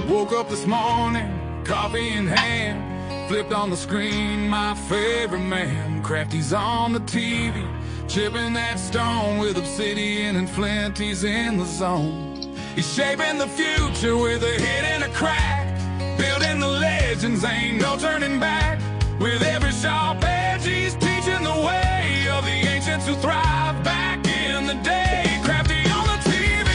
Woke up this morning, coffee in hand, flipped on the screen, my favorite man. Crafty's on the TV, chipping that stone with obsidian and flint. He's in the zone. He's shaping the future with a hit and a crack, building the legends, ain't no turning back. With every sharp edge, he's teaching the way of the ancients who thrived back in the day. Crafty on the TV,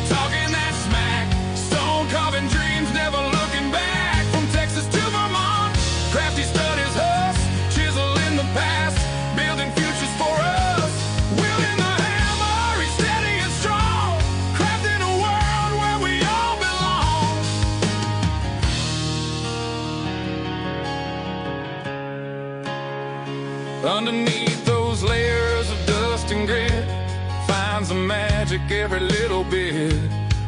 talking that smack, stone carving dreams, never looking back. From Texas to Vermont, Crafty studies us, chiseling the past, building futures for us. Wielding the hammer, he's steady and strong, crafting a world where we all belong. Underneath those layers of dust and grit, finds the magic every little bit.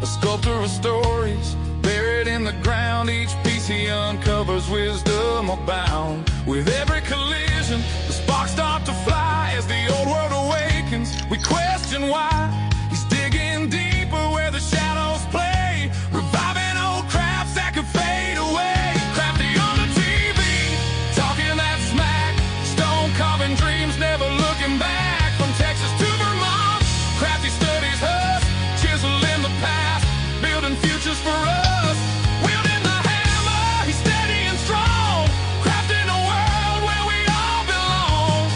A sculptor of stories, buried in the ground. Each piece he uncovers wisdom abound. With every collision, the sparks start to fly. As the old world awakens, we question why. He's digging deeper where the shadows play, reviving old crafts that could fade away. Crafty on the TV, talking that smack, stone carving dreams, never looking back. From Texas to Vermont, Crafty studies us, chiseling the past, building futures for us. Wielding the hammer, he's steady and strong, crafting a world where we all belong.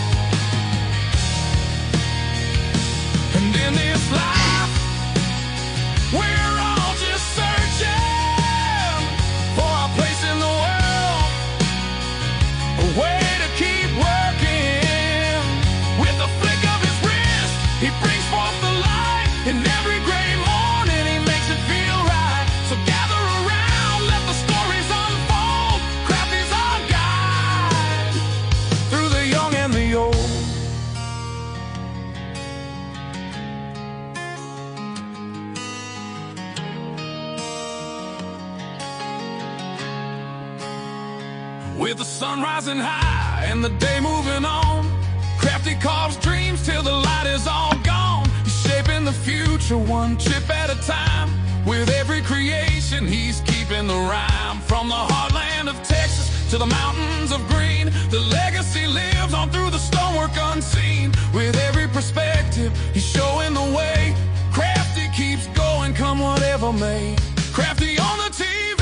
And in this life, we're all just searching for our place in the world, a way to keep working. With the flick of his wrist, he brings forth the light. In every gray morning, he makes it feel right. So gather around, let the stories unfold. Crafty's our guide through the young and the old. With the sun rising high and the day moving on, Crafty carves dreams till the light is all gone. He's shaping the future one chip at a time. With every creation, he's keeping the rhyme. From the heartland of Texas to the mountains of green, the legacy lives on through the stonework unseen. With every perspective, he's showing the way. Crafty keeps going, come whatever may. Crafty on the TV,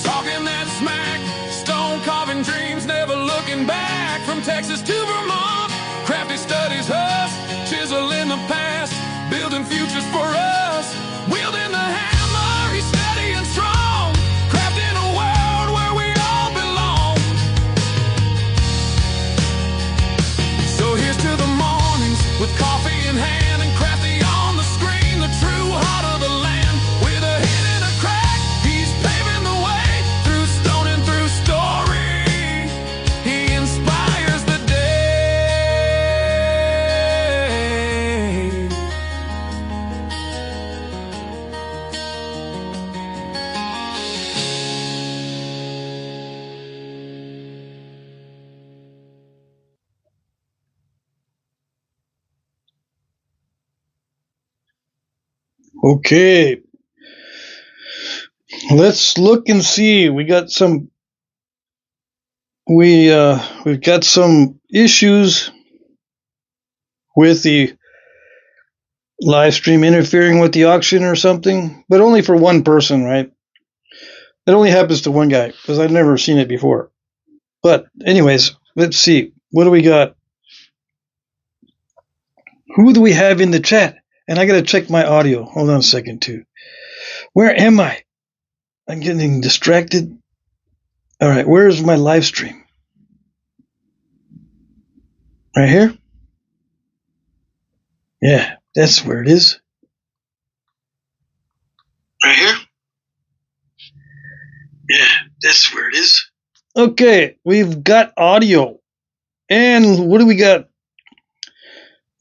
talking that smack, stone carving dreams, never looking back. From Texas to Vermont, Crafty studies us, chiseling the past, building futures for us. Wielding the hammer, he's steady and strong, crafting a world where we all belong. So here's to the mornings with coffee in hand and Crafty on the screen, the true heart of the land. With a hit and a crack, he's paving the way through stone and through story. He inspires the day. Okay, let's look and see. We've got some issues with the live stream interfering with the auction or something, but only for one person, right? It only happens to one guy because I've never seen it before. But anyways, let's see. What do we got? Who do we have in the chat? And I got to check my audio. Hold on a second, too. Where am I? I'm getting distracted. All right, where's my live stream? Right here? Yeah, that's where it is. Right here? Yeah, that's where it is. Okay, we've got audio. And what do we got?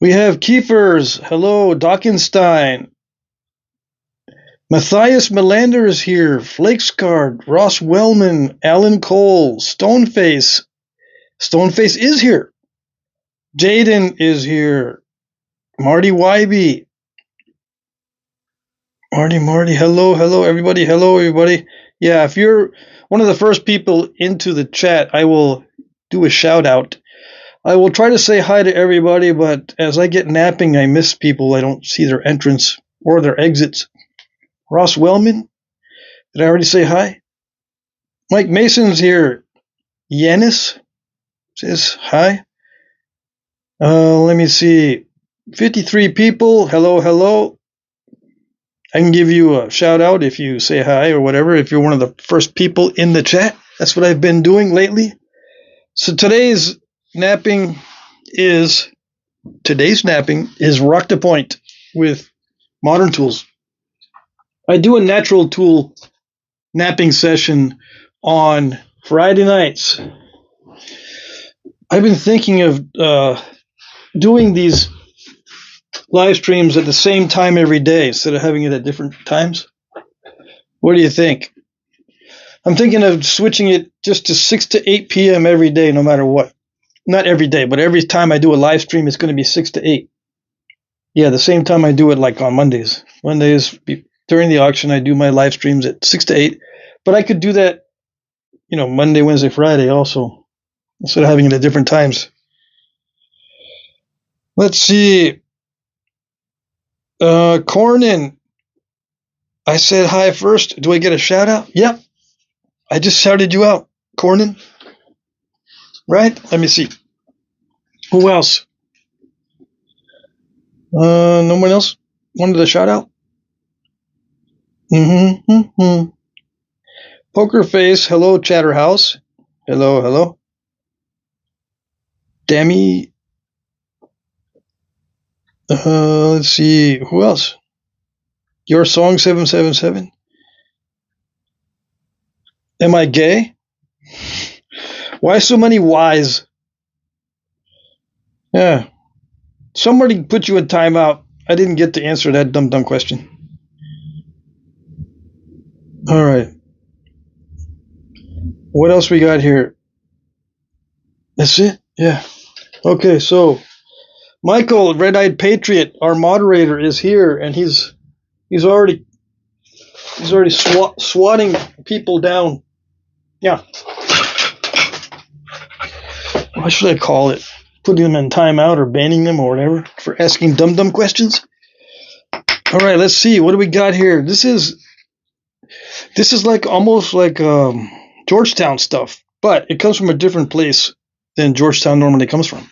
We have Kiefers. Hello, Dockenstein. Matthias Melander is here. Flakescard, Ross Wellman, Alan Cole, Stoneface. Stoneface is here. Jaden is here. Marty Wybe. Marty, hello, everybody. Hello, everybody. Yeah, if you're one of the first people into the chat, I will do a shout out. I will try to say hi to everybody, but as I get napping, I miss people. I don't see their entrance or their exits. Ross Wellman, did I already say hi? Mike Mason's here. Yanis says hi. Let me see. 53 people. Hello. I can give you a shout out if you say hi or whatever, if you're one of the first people in the chat. That's what I've been doing lately. So today's napping is rock to point with modern tools. I do a natural tool napping session on Friday nights. I've been thinking of doing these live streams at the same time every day instead of having it at different times. What do you think? I'm thinking of switching it just to 6 to 8 p.m. every day, no matter what. Not every day, but every time I do a live stream, it's going to be 6 to 8. Yeah, the same time I do it like on Mondays. Mondays, during the auction, I do my live streams at 6 to 8. But I could do that, Monday, Wednesday, Friday also, instead of having it at different times. Let's see. Cornyn, I said hi first. Do I get a shout out? Yep. I just shouted you out, Cornyn. Right? Let me see. Who else? No one else wanted a shout out? Poker Face, hello, Chatterhouse. Hello. Demi. Let's see. Who else? Your Song 777. Am I gay? Why so many Y's? Yeah. Somebody put you in timeout. I didn't get to answer that dumb question. All right. What else we got here? That's it? Yeah. Okay, so Michael, Red-Eyed Patriot, our moderator, is here, and he's already swatting people down. Yeah. What should I call it? Putting them in timeout or banning them or whatever for asking dumb questions. All right, let's see. What do we got here? This is like almost like Georgetown stuff, but it comes from a different place than Georgetown normally comes from.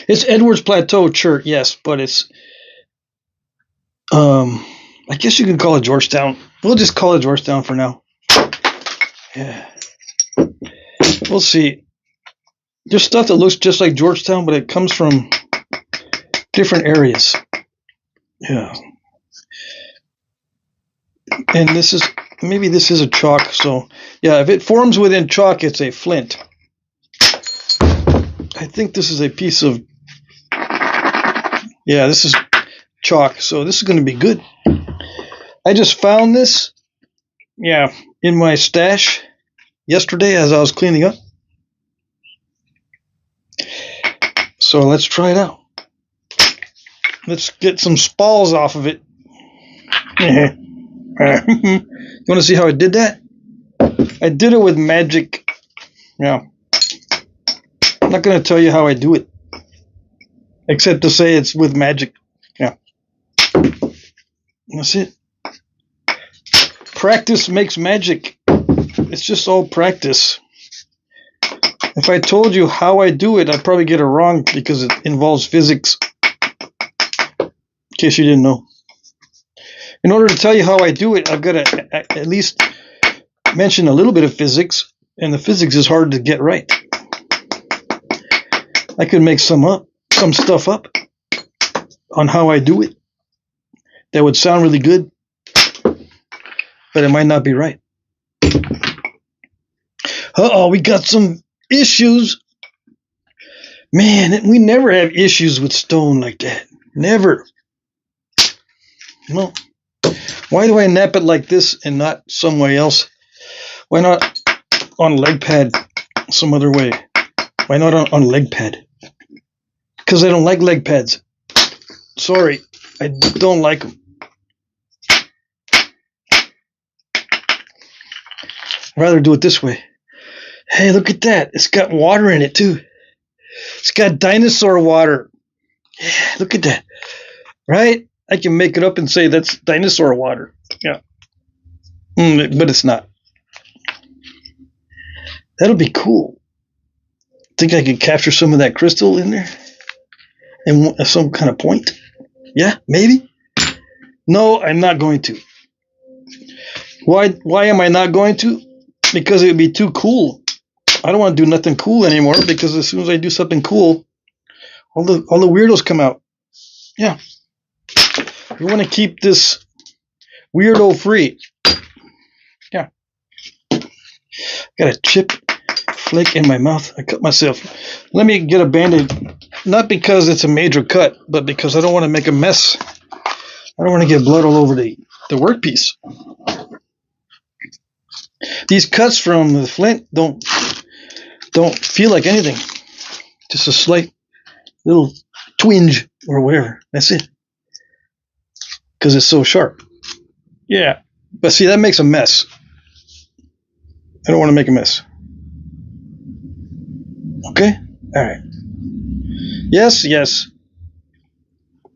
It's Edwards Plateau Church, yes, but it's I guess you can call it Georgetown. We'll just call it Georgetown for now. Yeah. We'll see. There's stuff that looks just like Georgetown, but it comes from different areas. Yeah. And maybe this is a chalk. So, yeah, if it forms within chalk, it's a flint. I think this is a piece of, yeah, this is chalk. So this is going to be good. I just found this, in my stash yesterday as I was cleaning up. So let's try it out. Let's get some spalls off of it. You want to see how I did that? I did it with magic. Yeah. I'm not going to tell you how I do it, except to say it's with magic. Yeah. That's it. Practice makes magic. It's just all practice. If I told you how I do it, I'd probably get it wrong because it involves physics. In case you didn't know. In order to tell you how I do it, I've got to at least mention a little bit of physics, and the physics is hard to get right. I could make some stuff up on how I do it. That would sound really good, but it might not be right. Uh-oh, we got some issues. Man, we never have issues with stone like that. Never. No. Why do I nap it like this and not some way else? Why not on leg pad some other way? Why not on leg pad? Because I don't like leg pads. Sorry, I don't like them. I'd rather do it this way. Hey, look at that. It's got water in it, too. It's got dinosaur water. Yeah, look at that. Right? I can make it up and say that's dinosaur water. Yeah. But it's not. That'll be cool. Think I could capture some of that crystal in there? And some kind of point? Yeah, maybe? No, I'm not going to. Why am I not going to? Because it would be too cool. I don't want to do nothing cool anymore, because as soon as I do something cool, all the weirdos come out. Yeah. We want to keep this weirdo free. Yeah. Got a chip flake in my mouth. I cut myself. Let me get a Band-Aid. Not because it's a major cut, but because I don't want to make a mess. I don't want to get blood all over the workpiece. These cuts from the flint don't feel like anything. Just a slight little twinge or whatever. That's it. Because it's so sharp. Yeah. But see, that makes a mess. I don't want to make a mess. Okay? All right. Yes.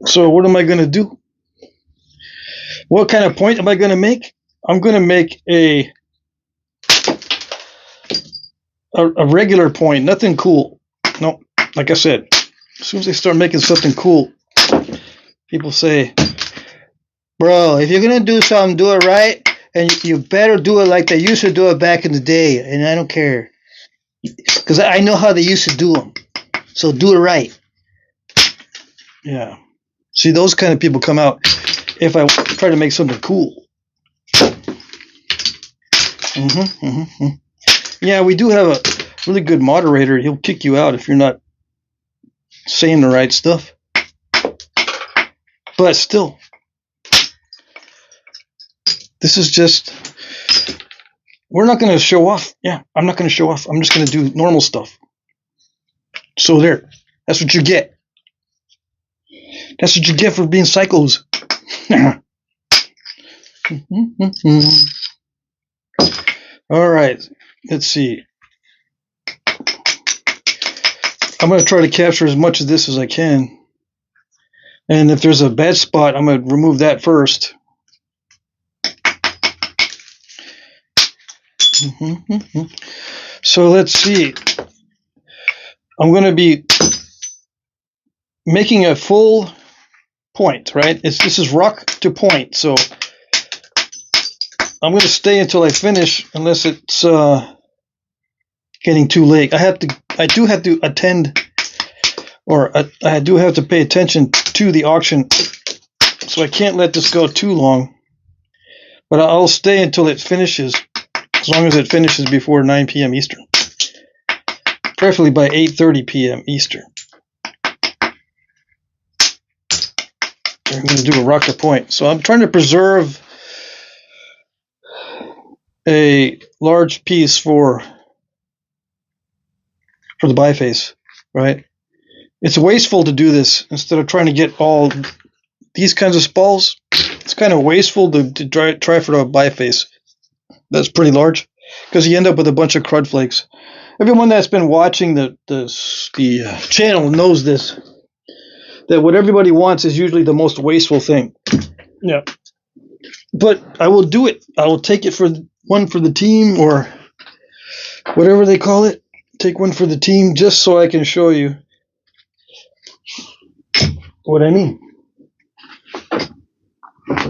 So what am I going to do? What kind of point am I going to make? I'm going to make a regular point. Nothing cool. No, like I said, as soon as they start making something cool, people say, bro, if you're going to do something, do it right. And you better do it like they used to do it back in the day. And I don't care. Because I know how they used to do them. So do it right. Yeah. See, those kind of people come out if I try to make something cool. Yeah, we do have a really good moderator. He'll kick you out if you're not saying the right stuff. But still, this is just, we're not going to show off. Yeah, I'm not going to show off. I'm just going to do normal stuff. So there, that's what you get. That's what you get for being psychos. All right, let's see. I'm going to try to capture as much of this as I can. And if there's a bad spot, I'm going to remove that first. So let's see. I'm going to be making a full point, right? This is rock to point, so I'm going to stay until I finish, unless it's getting too late. I do have to attend, or I do have to pay attention to the auction, so I can't let this go too long. But I'll stay until it finishes, as long as it finishes before 9 p.m. Eastern, preferably by 8:30 p.m. Eastern. I'm going to do a rock to point. So I'm trying to preserve a large piece for the biface, right? It's wasteful to do this instead of trying to get all these kinds of spalls. It's kind of wasteful to try for a biface that's pretty large, because you end up with a bunch of crud flakes. Everyone that's been watching the channel knows this. That what everybody wants is usually the most wasteful thing. Yeah. But I will do it. I will take it for one for the team, or whatever they call it. Take one for the team, just so I can show you what I mean.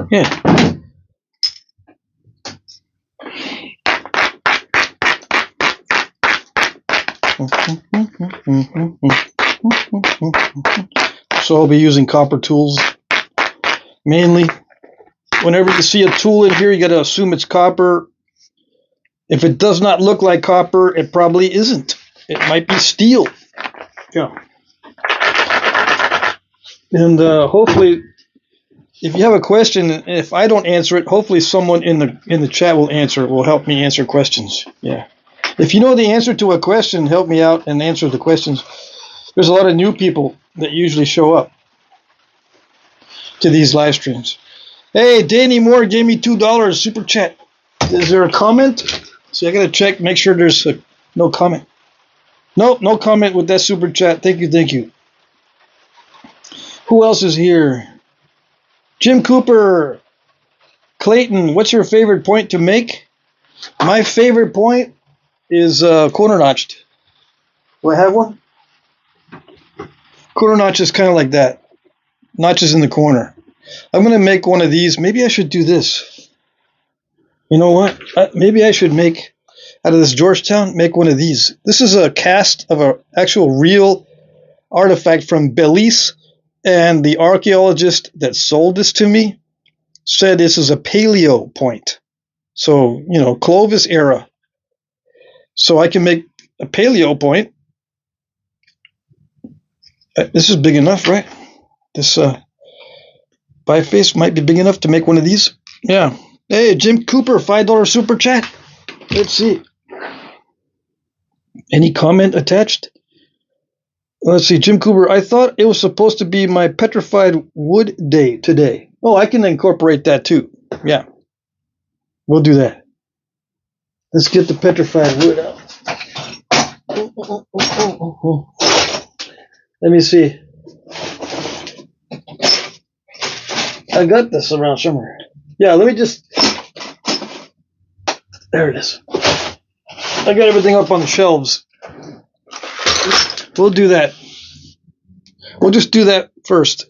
Yeah. So I'll be using copper tools mainly. Whenever you see a tool in here, you got to assume it's copper. If it does not look like copper, it probably isn't. It might be steel. Yeah. And hopefully, if you have a question, if I don't answer it, hopefully someone in the chat will answer. Will help me answer questions. Yeah. If you know the answer to a question, help me out and answer the questions. There's a lot of new people that usually show up to these live streams. Hey, Danny Moore gave me $2 super chat. Is there a comment? See, I gotta check, make sure there's no comment. Nope, no comment with that super chat. Thank you, thank you. Who else is here? Jim Cooper, Clayton, what's your favorite point to make? My favorite point is corner notched. Do I have one? Corner notch is kind of like that. Notches in the corner. I'm going to make one of these. Maybe I should do this. You know what? Maybe I should make, out of this Georgetown, make one of these. This is a cast of an actual real artifact from Belize, and the archaeologist that sold this to me said this is a paleo point. So, you know, Clovis era. So I can make a paleo point. This is big enough, right? This biface might be big enough to make one of these. Yeah. Hey, Jim Cooper, $5 super chat. Let's see. Any comment attached? Let's see, Jim Cooper. I thought it was supposed to be my petrified wood day today. Oh, I can incorporate that too. Yeah. We'll do that. Let's get the petrified wood out. Let me see. I got this around somewhere. Yeah, let me just... There it is. I got everything up on the shelves. We'll do that. We'll just do that first.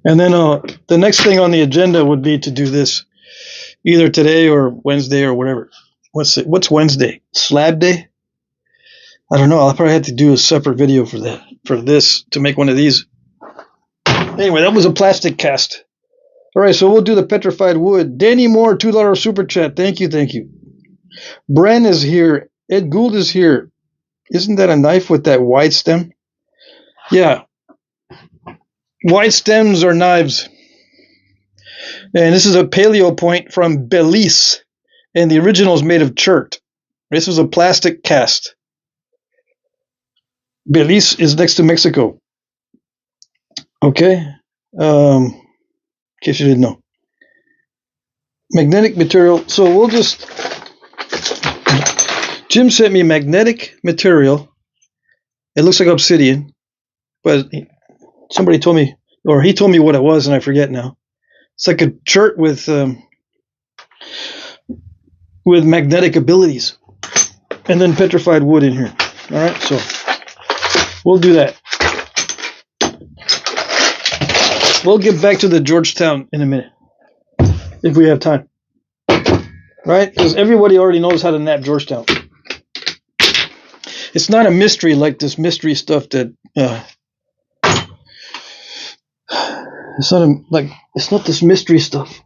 And then the next thing on the agenda would be to do this either today or Wednesday or whatever. What's Wednesday? Slab day? I don't know. I'll probably have to do a separate video for that, for this, to make one of these. Anyway, that was a plastic cast. All right, so we'll do the petrified wood. Danny Moore, $2 super chat. Thank you, thank you. Bren is here. Ed Gould is here. Isn't that a knife with that wide stem? Yeah. Wide stems are knives. And this is a paleo point from Belize. And the original is made of chert. This was a plastic cast. Belize is next to Mexico. Okay. In case you didn't know. Magnetic material. So we'll just... Jim sent me magnetic material. It looks like obsidian. But somebody told me, or he told me what it was, and I forget now. It's like a chert with magnetic abilities. And then petrified wood in here. All right, so we'll do that. We'll get back to the Georgetown in a minute, if we have time. Right? Because everybody already knows how to knap Georgetown. It's not a mystery like this mystery stuff that... it's not this mystery stuff.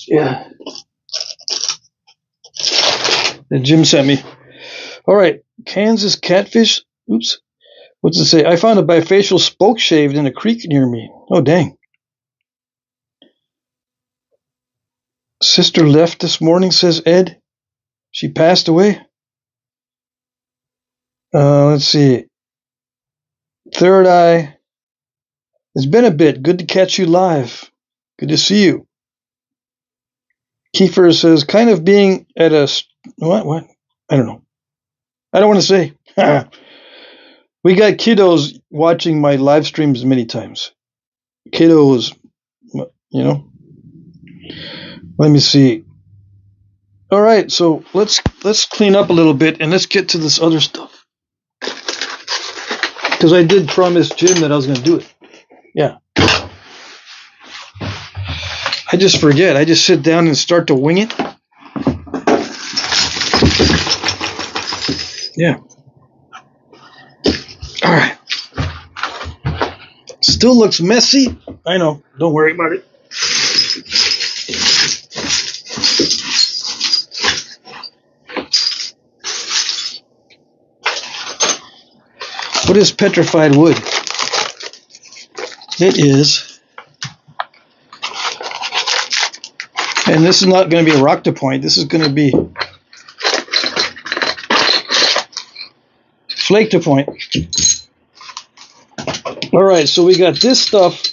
Yeah. That Jim sent me. All right. Kansas catfish. Oops. What's it say? I found a bifacial spoke shaved in a creek near me. Oh, dang. Sister left this morning, says Ed. She passed away. Let's see. Third eye. It's been a bit. Good to catch you live. Good to see you. Kiefer says, kind of being at a... What? I don't know. I don't want to say. We got kiddos watching my live streams many times. Kiddos, you know. Let me see. All right, so let's clean up a little bit and let's get to this other stuff. Because I did promise Jim that I was going to do it. Yeah. I just forget. I just sit down and start to wing it. Yeah. All right. Still looks messy. I know. Don't worry about it. What is petrified wood? It is, and this is not going to be a rock to point. This is going to be flake to point. All right, so we got this stuff.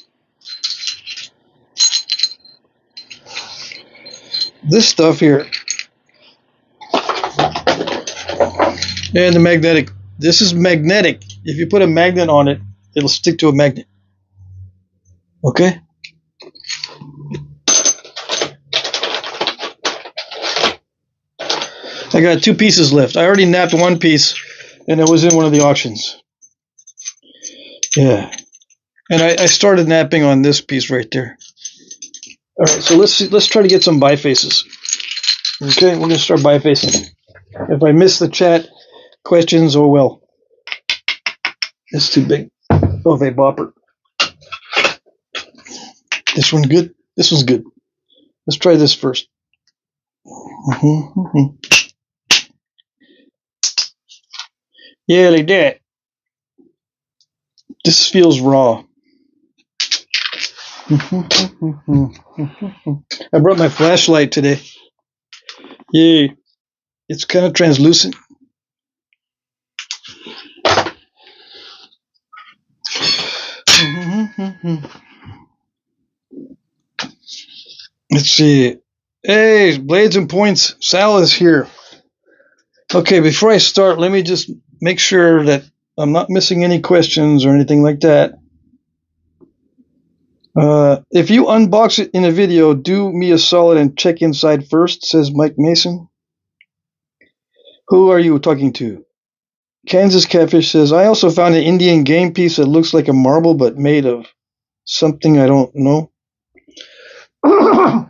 This stuff here And the magnetic. This is magnetic. If you put a magnet on it, it'll stick to a magnet. Okay? I got 2 pieces left. I already napped 1 piece, and it was in one of the auctions. Yeah. And I started napping on this piece right there. All right, so let's try to get some bifaces. Okay, we're gonna start bifacing. If I miss the chat questions, oh well. It's too big of a bopper. This one good? This one's good. Let's try this first. Yeah, like that. This feels raw. I brought my flashlight today. Yeah, it's kind of translucent. Let's see. Hey, Blades and Points, Sal is here. Okay, before I start, let me just make sure that I'm not missing any questions or anything like that. If you unbox it in a video, do me a solid and check inside first, says Mike Mason. Who are you talking to? Kansas Catfish says, I also found an Indian game piece that looks like a marble but made of something I don't know.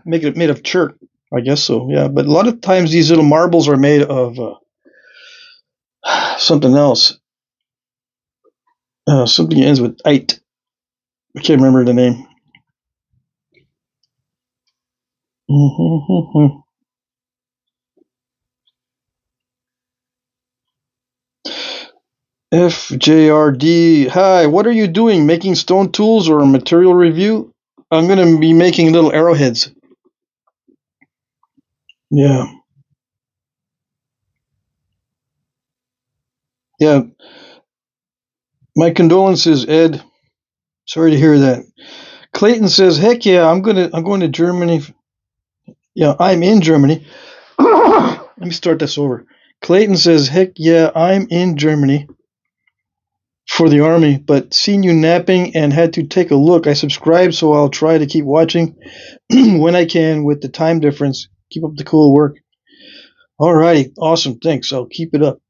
Made of chert, I guess so, yeah. But a lot of times these little marbles are made of something else. Something ends with "ite." I can't remember the name. FJRD, hi, what are you doing? Making stone tools or a material review? I'm going to be making little arrowheads. Yeah. Yeah. My condolences, Ed. Sorry to hear that. Clayton says, heck yeah, I'm going to Germany. Yeah, I'm in Germany. Let me start this over. Clayton says, heck yeah, I'm in Germany for the army, but seen you napping and had to take a look. I subscribed, so I'll try to keep watching when I can with the time difference. Keep up the cool work. All righty, awesome, thanks. I'll keep it up.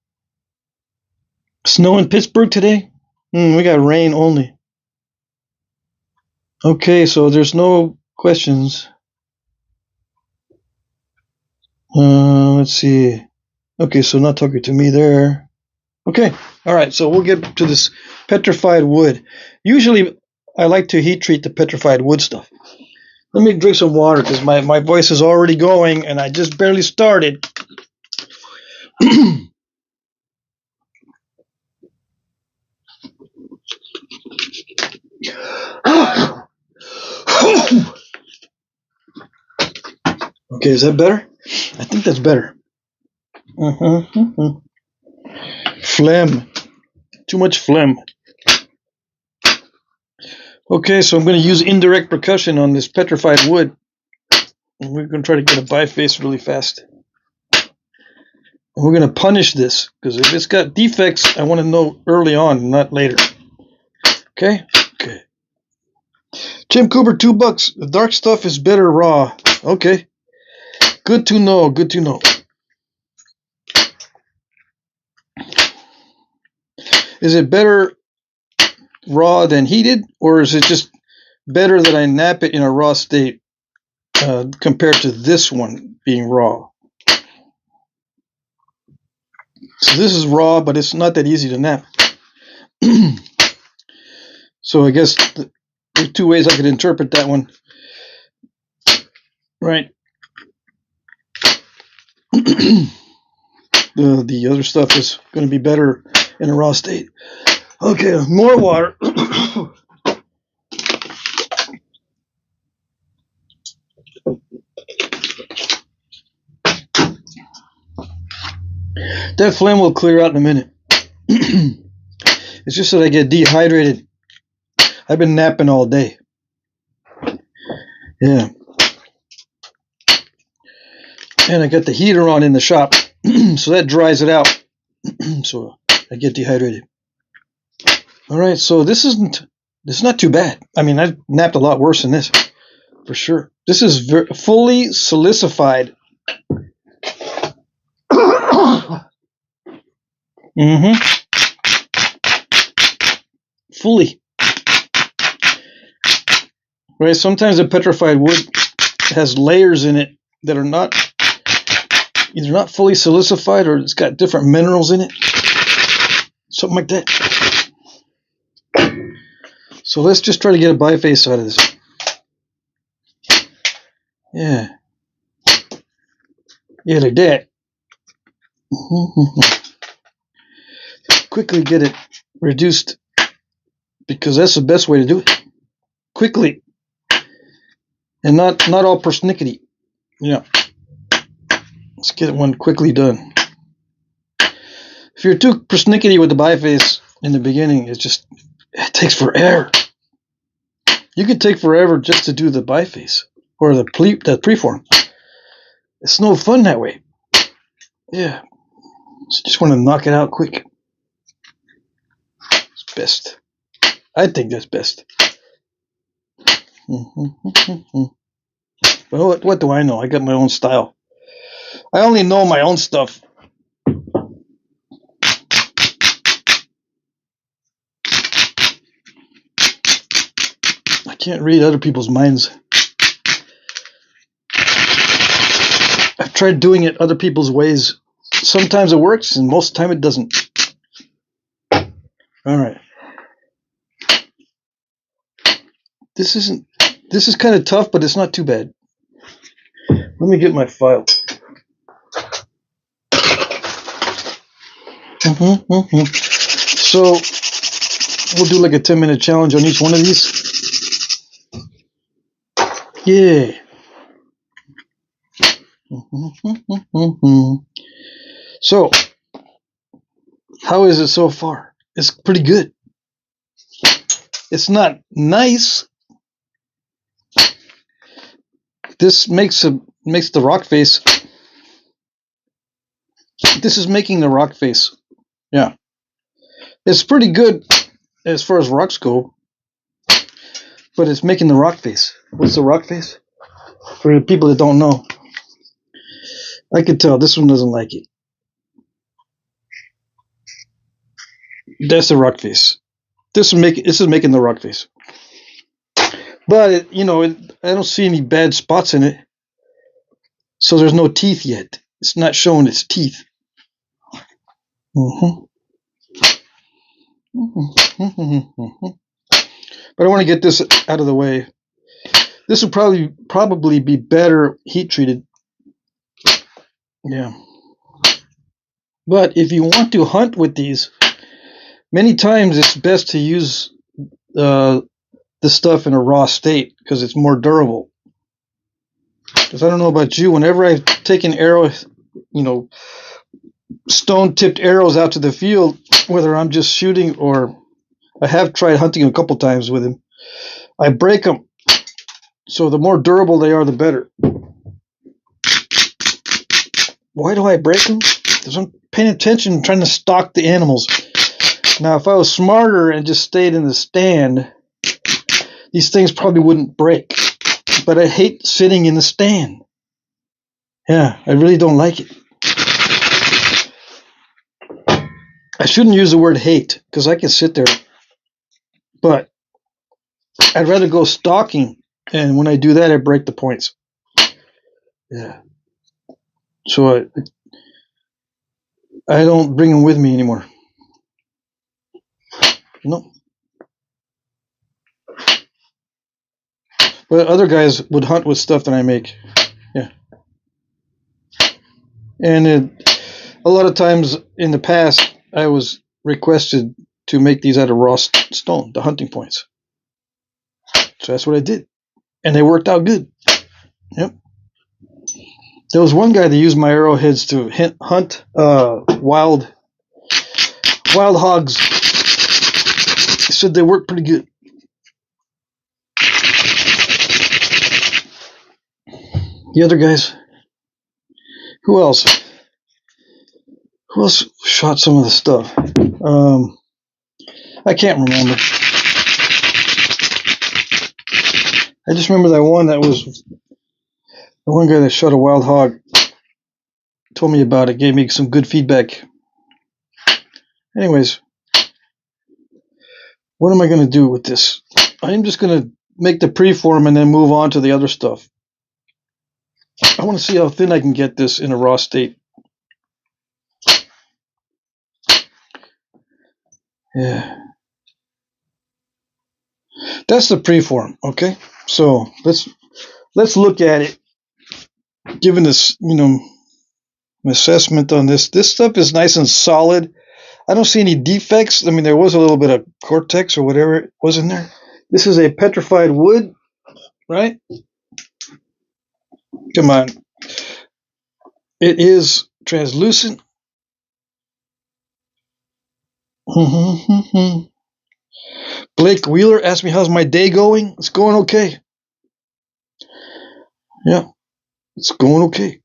Snow in Pittsburgh today? We got rain only. Okay, so there's no questions. Let's see. Okay, so not talking to me there. Okay, all right, so we'll get to this petrified wood. Usually, I like to heat treat the petrified wood stuff. Let me drink some water because my voice is already going and I just barely started. Okay, is that better? I think that's better. Phlegm. Too much phlegm. Okay, so I'm going to use indirect percussion on this petrified wood. And we're going to try to get a biface really fast. And we're going to punish this, because if it's got defects, I want to know early on, not later. Okay? Okay. Jim Cooper, $2. The dark stuff is better raw. Okay. Good to know, good to know. Is it better raw than heated, or is it just better that I nap it in a raw state compared to this one being raw? So this is raw, but it's not that easy to nap. So I guess there's 2 ways I could interpret that one. Right. The other stuff is going to be better in a raw state. Okay, more water. That flame will clear out in a minute. It's just that I get dehydrated. I've been napping all day. Yeah. And I got the heater on in the shop, so that dries it out. so I get dehydrated. All right, so this is not too bad. I mean, I've napped a lot worse than this, for sure. This is fully silicified. Fully. Right, sometimes the petrified wood has layers in it that are not either not fully silicified or it's got different minerals in it. Something like that. So let's just try to get a biface out of this. Yeah. Yeah, like that. Quickly get it reduced because that's the best way to do it. Quickly. And not all persnickety. Yeah. Let's get one quickly done. If you're too persnickety with the biface in the beginning, it takes forever. You could take forever just to do the biface or the preform. It's no fun that way. Yeah. So just want to knock it out quick. It's best. I think that's best. Well, what do I know? I got my own style. I only know my own stuff. I can't read other people's minds. I've tried doing it other people's ways. Sometimes it works, and most of the time it doesn't. All right. This is kind of tough, but it's not too bad. Let me get my file. So we'll do like a 10-minute challenge on each one of these. Yeah. So, how is it so far? It's pretty good. It's not nice. This makes the rock face. This is making the rock face. Yeah. It's pretty good as far as rocks go. But it's making the rock face. What's the rock face? For the people that don't know. I can tell this one doesn't like it. That's the rock face. This is making the rock face. But I don't see any bad spots in it. So there's no teeth yet. It's not showing its teeth. But I want to get this out of the way. This would probably be better heat treated. Yeah. But if you want to hunt with these, many times it's best to use the stuff in a raw state because it's more durable. Because I don't know about you, whenever I've taken arrows, stone-tipped arrows out to the field, whether I'm just shooting or I have tried hunting a couple times with them, I break them. So the more durable they are, the better. Why do I break them? Because I'm paying attention, trying to stalk the animals. Now, if I was smarter and just stayed in the stand, these things probably wouldn't break. But I hate sitting in the stand. Yeah, I really don't like it. I shouldn't use the word hate, because I can sit there. But I'd rather go stalking, and when I do that, I break the points. Yeah. So I don't bring them with me anymore. No. But other guys would hunt with stuff that I make. Yeah. And a lot of times in the past, I was requested to make these out of raw stone, the hunting points. So that's what I did. And they worked out good. Yep. There was one guy that used my arrowheads to hunt wild hogs. He said they worked pretty good. The other guys. Who else? Who else shot some of the stuff? I can't remember. I just remember that one that was the one guy that shot a wild hog. Told me about it, gave me some good feedback. Anyways, what am I going to do with this? I'm just going to make the preform and then move on to the other stuff. I want to see how thin I can get this in a raw state. Yeah. That's the preform, okay? So let's look at it. Given this, assessment on this stuff is nice and solid. I don't see any defects. I mean, there was a little bit of cortex or whatever it was in there. This is a petrified wood, right? Come on. It is translucent. Blake Wheeler asked me, how's my day going? It's going okay. Yeah, it's going okay.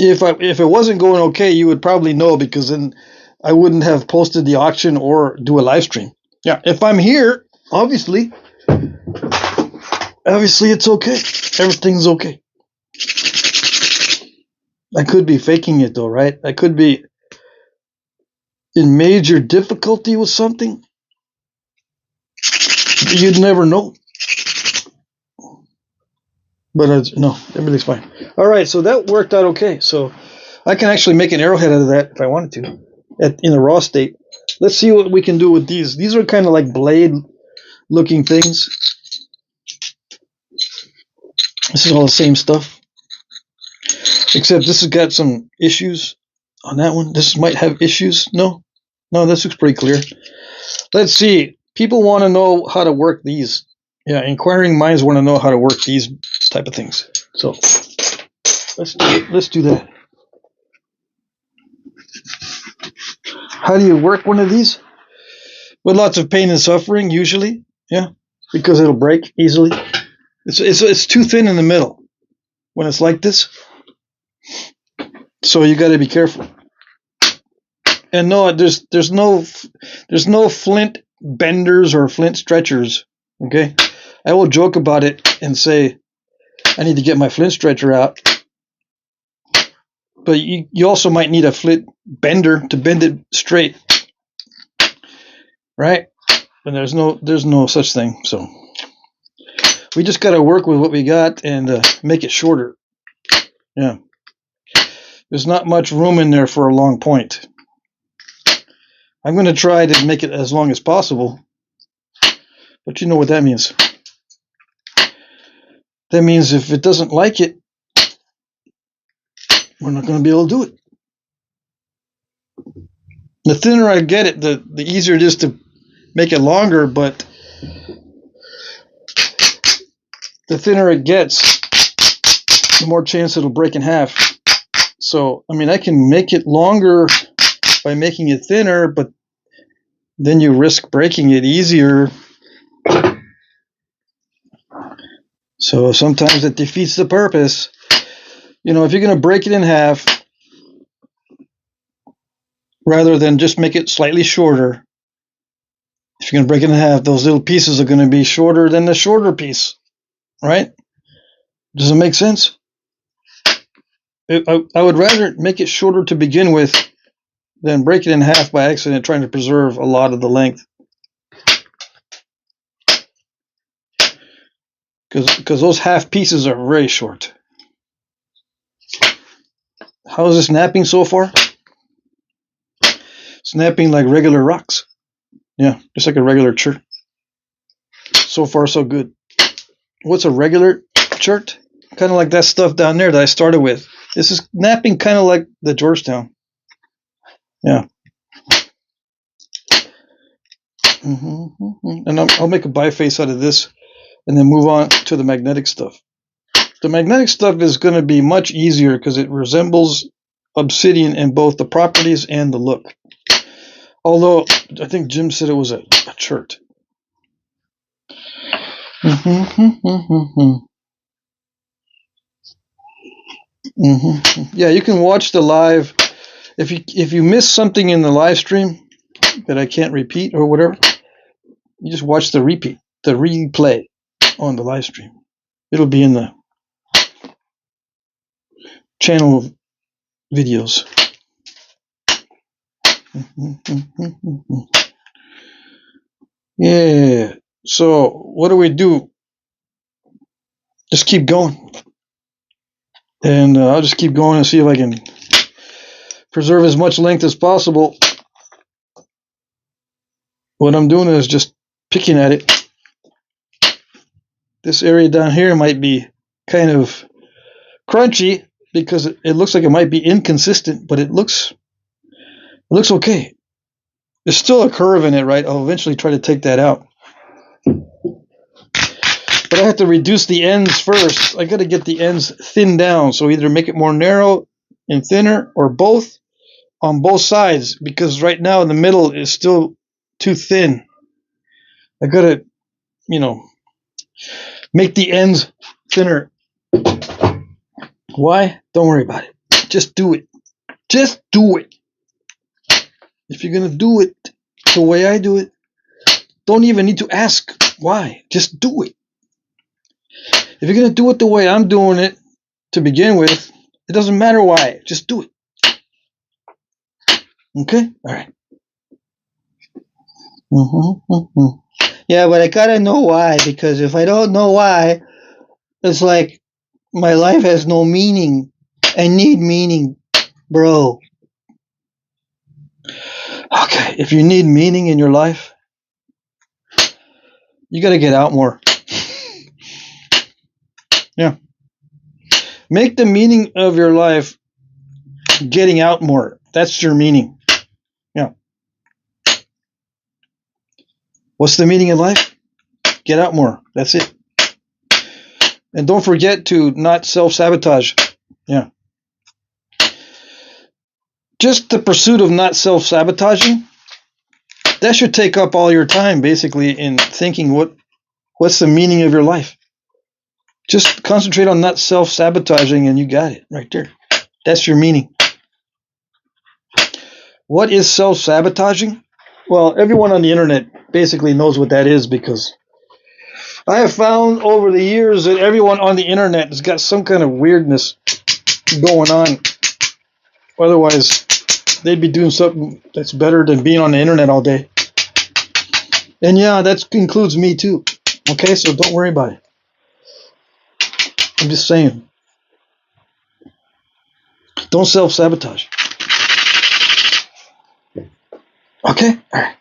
If it wasn't going okay, you would probably know, because then I wouldn't have posted the auction or do a live stream. Yeah, if I'm here, obviously it's okay. Everything's okay. I could be faking it though, right? I could be in major difficulty with something. You'd never know. But no, everything's fine. All right, so that worked out okay. So I can actually make an arrowhead out of that if I wanted to, in a raw state. Let's see what we can do with these. These are kind of like blade-looking things. This is all the same stuff, except this has got some issues on that one. This might have issues. No, this looks pretty clear. Let's see. People want to know how to work these. Yeah, inquiring minds want to know how to work these type of things. So let's do that. How do you work one of these? With lots of pain and suffering, usually. Yeah, because it'll break easily. It's too thin in the middle when it's like this. So you got to be careful. And no, there's no flint benders or flint stretchers. Okay, I will joke about it and say I need to get my flint stretcher out. But you also might need a flint bender to bend it straight, right? And there's no such thing. So we just got to work with what we got and make it shorter. Yeah, there's not much room in there for a long point. I'm going to try to make it as long as possible, but you know what that means. That means if it doesn't like it, we're not going to be able to do it. The thinner I get it, the easier it is to make it longer, but the thinner it gets, the more chance it'll break in half. So, I mean, I can make it longer by making it thinner, but then you risk breaking it easier. So sometimes it defeats the purpose. You know, if you're going to break it in half, rather than just make it slightly shorter, if you're going to break it in half, those little pieces are going to be shorter than the shorter piece, right? Does it make sense? I would rather make it shorter to begin with than break it in half by accident, trying to preserve a lot of the length. Because those half pieces are very short. How is this napping so far? Snapping like regular rocks. Yeah, just like a regular chert. So far, so good. What's a regular chert? Kind of like that stuff down there that I started with. This is napping kind of like the Georgetown. Yeah. And I'll make a biface out of this and then move on to the magnetic stuff. The magnetic stuff is going to be much easier because it resembles obsidian in both the properties and the look. Although, I think Jim said it was a chert. Yeah, you can watch the live. If you miss something in the live stream that I can't repeat or whatever, you just watch the replay on the live stream. It'll be in the channel videos. Yeah. So what do we do? Just keep going. And I'll just keep going and see if I can preserve as much length as possible. What I'm doing is just picking at it. This area down here might be kind of crunchy because it looks like it might be inconsistent, but it looks okay. There's still a curve in it, right? I'll eventually try to take that out. But I have to reduce the ends first. I got to get the ends thinned down. So either make it more narrow and thinner or both on both sides, because right now in the middle is still too thin. I got to, make the ends thinner. Why? Don't worry about it. Just do it. Just do it. If you're going to do it the way I do it, don't even need to ask why. Just do it. If you're going to do it the way I'm doing it to begin with, it doesn't matter why. Just do it. Okay? All right. Yeah, but I gotta know why, because if I don't know why, it's like my life has no meaning. I need meaning, bro. Okay, if you need meaning in your life, you gotta get out more. Yeah. Make the meaning of your life getting out more. That's your meaning. Yeah. What's the meaning of life? Get out more. That's it. And don't forget to not self-sabotage. Yeah. Just the pursuit of not self-sabotaging, that should take up all your time, basically, in thinking what's the meaning of your life. Just concentrate on not self-sabotaging and you got it right there. That's your meaning. What is self-sabotaging? Well, everyone on the internet basically knows what that is, because I have found over the years that everyone on the internet has got some kind of weirdness going on. Otherwise, they'd be doing something that's better than being on the internet all day. And yeah, that includes me too. Okay, so don't worry about it. I'm just saying. Don't self-sabotage. Okay? All right.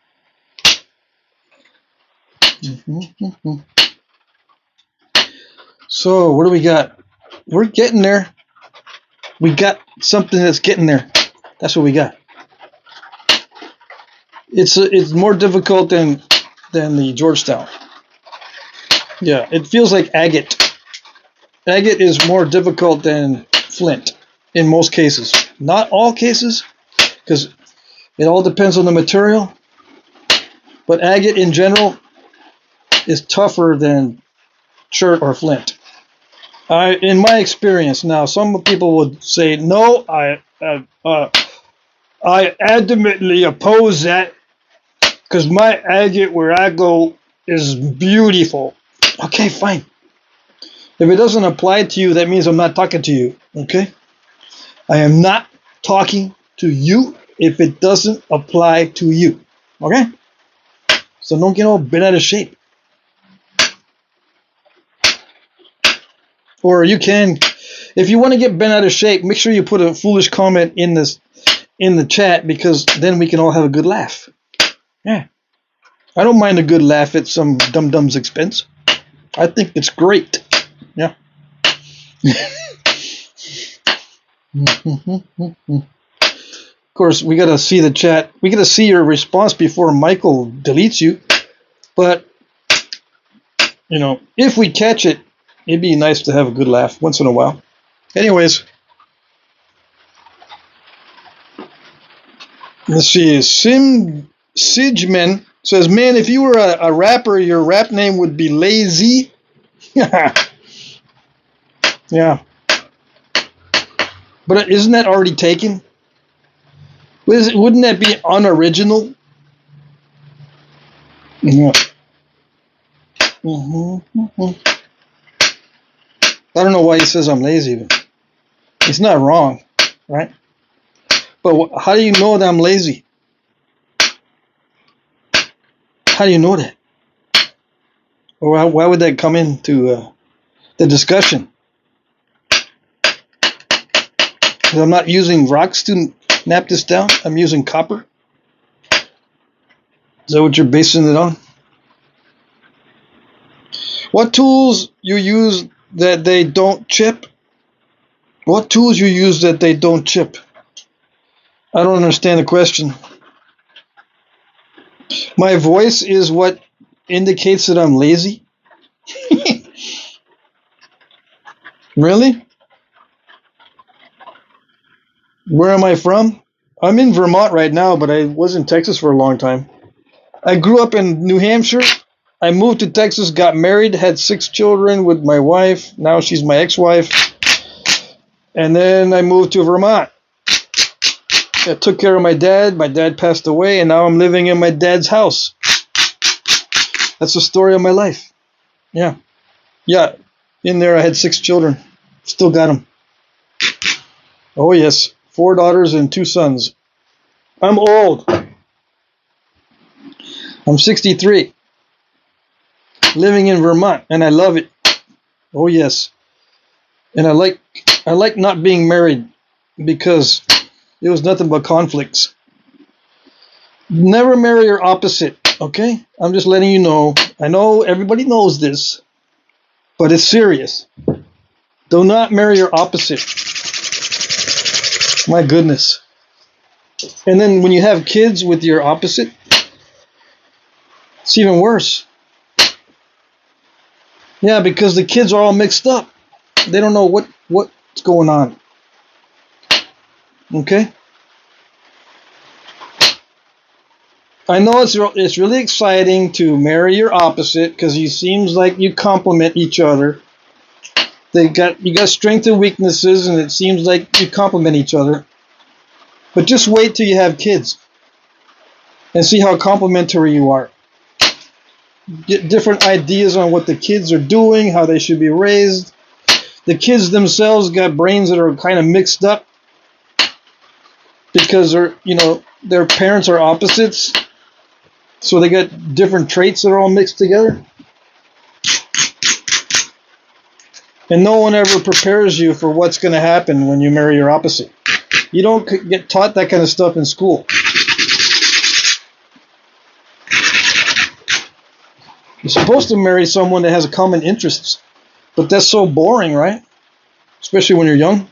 So, what do we got? We're getting there. We got something that's getting there. That's what we got. It's more difficult than the Georgetown. Yeah, it feels like agate. Agate is more difficult than flint in most cases. Not all cases, because it all depends on the material. But agate in general is tougher than chert or flint. In my experience, now some people would say no. I adamantly oppose that, because my agate where I go is beautiful. Okay, fine. If it doesn't apply to you, that means I'm not talking to you. Okay? I am not talking to you if it doesn't apply to you. Okay? So don't get all bent out of shape. Or you can, if you want to get bent out of shape, make sure you put a foolish comment in the chat, because then we can all have a good laugh. Yeah. I don't mind a good laugh at some dum-dum's expense. I think it's great. Yeah. Of course, we got to see the chat. We got to see your response before Michael deletes you. But, if we catch it, it'd be nice to have a good laugh once in a while. Anyways. Let's see. Sidgeman says, man, if you were a rapper, your rap name would be Lazy. Yeah. But isn't that already taken? Wouldn't that be unoriginal? Yeah. I don't know why he says I'm lazy, but it's not wrong, right? But how do you know that I'm lazy? How do you know that? Or why would that come into the discussion? Because I'm not using rocks to knap this down. I'm using copper. Is that what you're basing it on? What tools you use that they don't chip? What tools you use that they don't chip? I don't understand the question. My voice is what indicates that I'm lazy? Really? Where am I from? I'm in Vermont right now, but I was in Texas for a long time. I grew up in New Hampshire. I moved to Texas, got married, had 6 children with my wife. Now she's my ex-wife. And then I moved to Vermont. I took care of my dad. My dad passed away, and now I'm living in my dad's house. That's the story of my life. Yeah. Yeah. In there, I had 6 children. Still got them. Oh, yes. 4 daughters and 2 sons. I'm old. I'm 63. Living in Vermont, and I love it. Oh, yes. And I like not being married because it was nothing but conflicts. Never marry your opposite, okay? I'm just letting you know. I know everybody knows this, but it's serious. Do not marry your opposite. My goodness. And then when you have kids with your opposite, it's even worse. Yeah, because the kids are all mixed up. They don't know what's going on. Okay? I know it's really exciting to marry your opposite because it seems like you complement each other. You got strengths and weaknesses, and it seems like you complement each other. But just wait till you have kids and see how complementary you are. Get different ideas on what the kids are doing, how they should be raised. The kids themselves got brains that are kind of mixed up because their parents are opposites. So they got different traits that are all mixed together. And no one ever prepares you for what's going to happen when you marry your opposite. You don't get taught that kind of stuff in school. You're supposed to marry someone that has common interests. But that's so boring, right? Especially when you're young.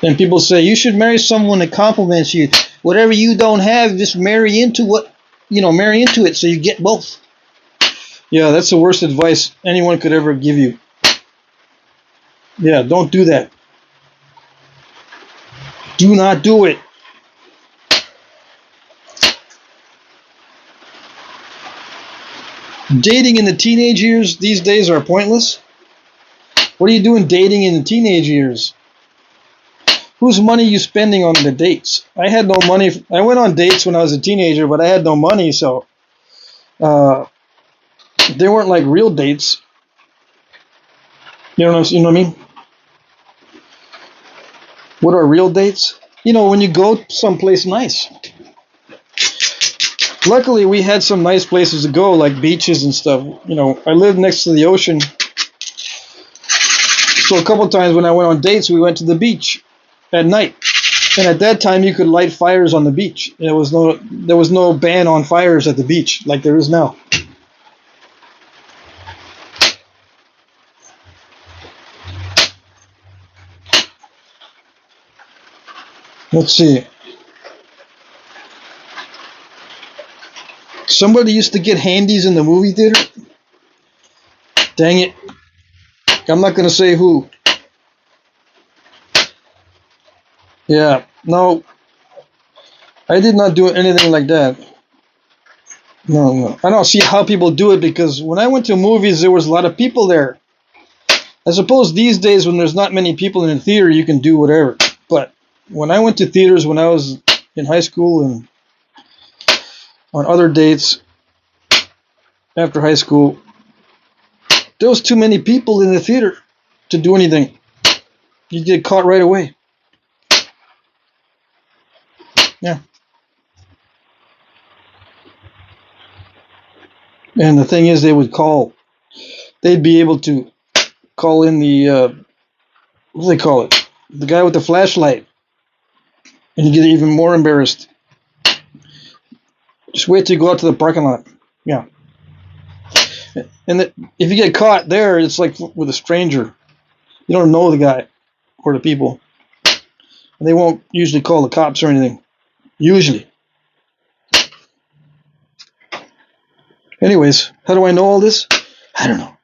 And people say, you should marry someone that complements you. Whatever you don't have, just marry into it so you get both. Yeah, that's the worst advice anyone could ever give you. Yeah, don't do that. Do not do it. Dating in the teenage years these days are pointless. What are you doing dating in the teenage years? Whose money are you spending on the dates? I had no money. I went on dates when I was a teenager, but I had no money, so they weren't like real dates. You know what I mean? What are real dates? When you go someplace nice. Luckily, we had some nice places to go, like beaches and stuff. I lived next to the ocean. So a couple times when I went on dates, we went to the beach at night. And at that time, you could light fires on the beach. There was no ban on fires at the beach like there is now. Let's see. Somebody used to get handies in the movie theater. Dang it. I'm not going to say who. Yeah, no. I did not do anything like that. No. I don't see how people do it because when I went to movies, there was a lot of people there. I suppose these days when there's not many people in the theater, you can do whatever. But when I went to theaters when I was in high school and on other dates after high school, there was too many people in the theater to do anything. You get caught right away. Yeah. And the thing is, they'd be able to call in the, what do they call it? The guy with the flashlight. And you get even more embarrassed. Just wait till you go out to the parking lot. Yeah. And if you get caught there, it's like with a stranger. You don't know the guy or the people. And they won't usually call the cops or anything. Usually. Anyways, how do I know all this? I don't know.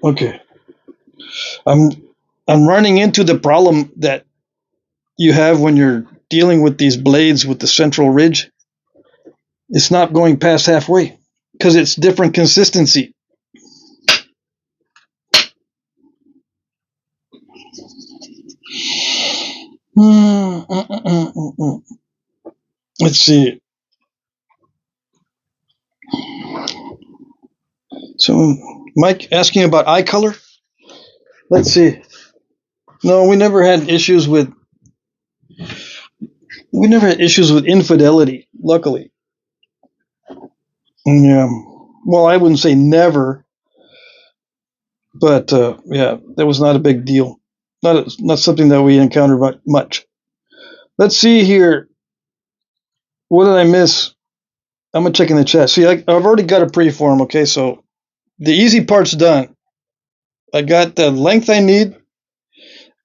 Okay. I'm running into the problem that you have when you're dealing with these blades with the central ridge. It's not going past halfway because it's different consistency. Let's see. So, Mike asking about eye color. Let's see. No, we never had issues with infidelity. Luckily. Yeah. Well, I wouldn't say never, but yeah, that was not a big deal. Not something that we encountered much. Let's see here. What did I miss? I'm gonna check in the chat. See, I've already got a preform. Okay, so the easy part's done. I got the length I need,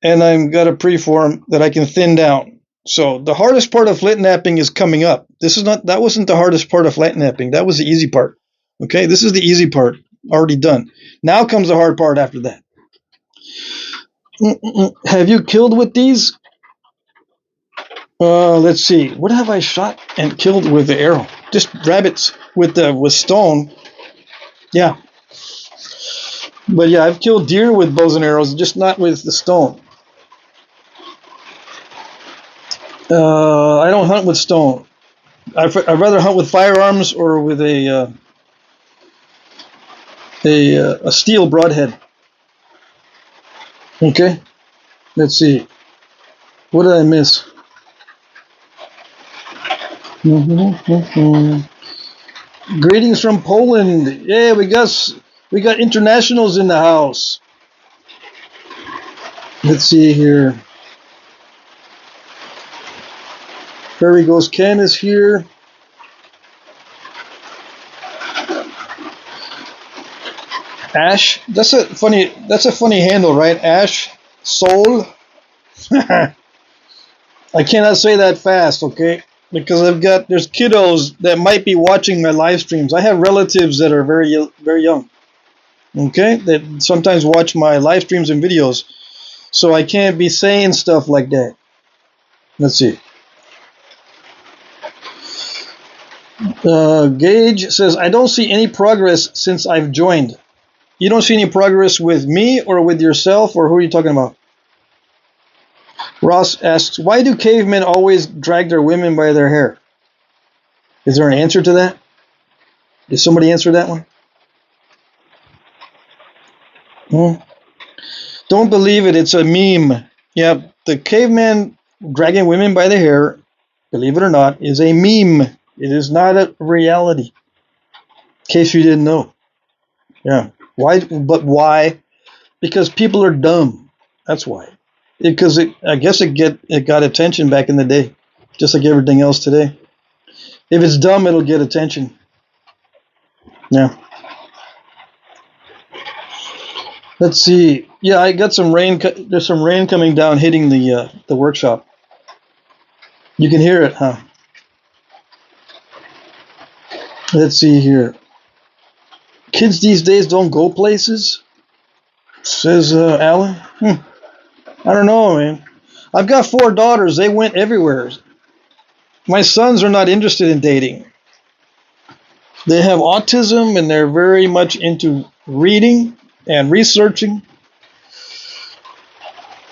and I've got a preform that I can thin down. So the hardest part of Flintknapping is coming up. That wasn't the hardest part of Flintknapping. That was the easy part. Okay, this is the easy part, already done. Now comes the hard part after that. Have you killed with these? Let's see. What have I shot and killed with the arrow? Just rabbits with stone. Yeah. But yeah, I've killed deer with bows and arrows, just not with the stone. I don't hunt with stone. I'd rather hunt with firearms or with a steel broadhead. Okay. Let's see. What did I miss? Greetings from Poland. Yeah, we got internationals in the house. Let's see here. Prairie Ghost Ken is here. Ash. That's a funny handle, right? Ash Soul. I cannot say that fast, okay? Because there's kiddos that might be watching my live streams. I have relatives that are very, very young, okay, that sometimes watch my live streams and videos. So I can't be saying stuff like that. Let's see. Gage says, I don't see any progress since I've joined. You don't see any progress with me or with yourself, or who are you talking about? Ross asks, why do cavemen always drag their women by their hair? Is there an answer to that? Did somebody answer that one? Don't believe it. It's a meme. Yeah, the caveman dragging women by the hair, believe it or not, is a meme. It is not a reality. In case you didn't know. Yeah. Why? But why? Because people are dumb. That's why. Because I guess it got attention back in the day, just like everything else today. If it's dumb, it'll get attention. Yeah. Let's see. Yeah, I got some rain. There's some rain coming down, hitting the workshop. You can hear it, huh? Let's see here. Kids these days don't go places, says Alan. I don't know, man. I've got 4 daughters. They went everywhere. My sons are not interested in dating. They have autism, and they're very much into reading and researching.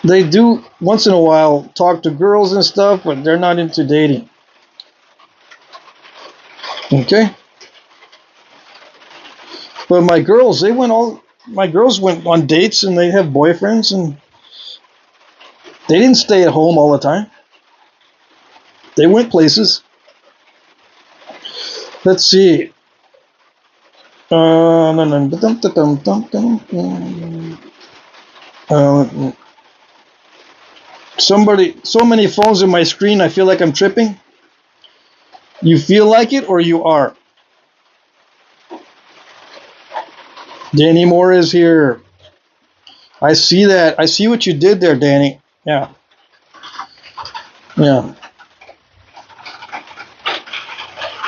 They do once in a while talk to girls and stuff, but they're not into dating. Okay? But my girls went on dates and they have boyfriends and they didn't stay at home all the time. They went places. Let's see. So many phones in my screen, I feel like I'm tripping. You feel like it or you are? Danny Moore is here. I see that. I see what you did there, Danny. Yeah. Yeah.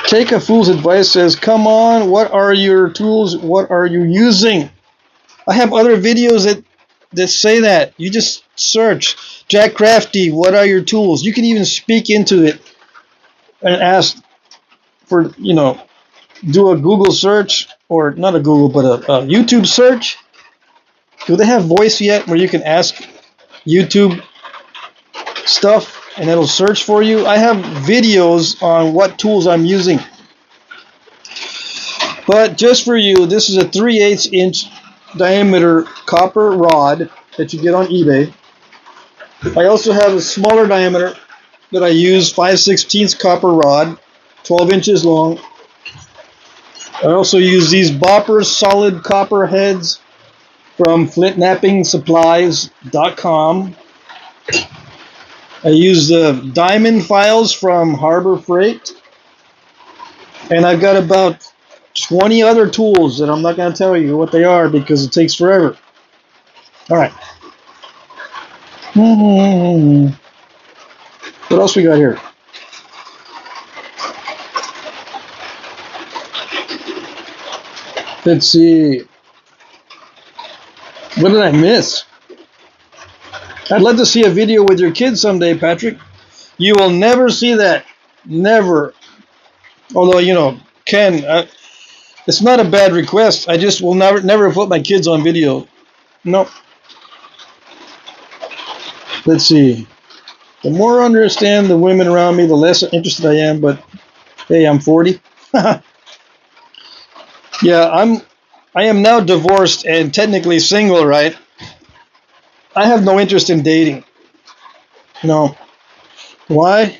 Take a Fool's Advice says, come on, what are your tools? What are you using? I have other videos that say that. You just search Jack Crafty, what are your tools? You can even speak into it and ask for, do a Google search, or not a Google, but a YouTube search. Do they have voice yet where you can ask YouTube stuff and it'll search for you? I have videos on what tools I'm using. But just for you, this is a 3/8 inch diameter copper rod that you get on eBay. I also have a smaller diameter that I use, 5/16 copper rod, 12 inches long. I also use these Boppers solid copper heads from Flintknapping I use the diamond files from Harbor Freight. And I've got about 20 other tools that I'm not going to tell you what they are because it takes forever. All right. What else we got here? Let's see. What did I miss? I'd love to see a video with your kids someday, Patrick. You will never see that. Never. Although, Ken, it's not a bad request. I just will never put my kids on video. No. Let's see. The more I understand the women around me, the less interested I am. But hey, I'm 40. Yeah, I am now divorced and technically single, right? I have no interest in dating. No. Why?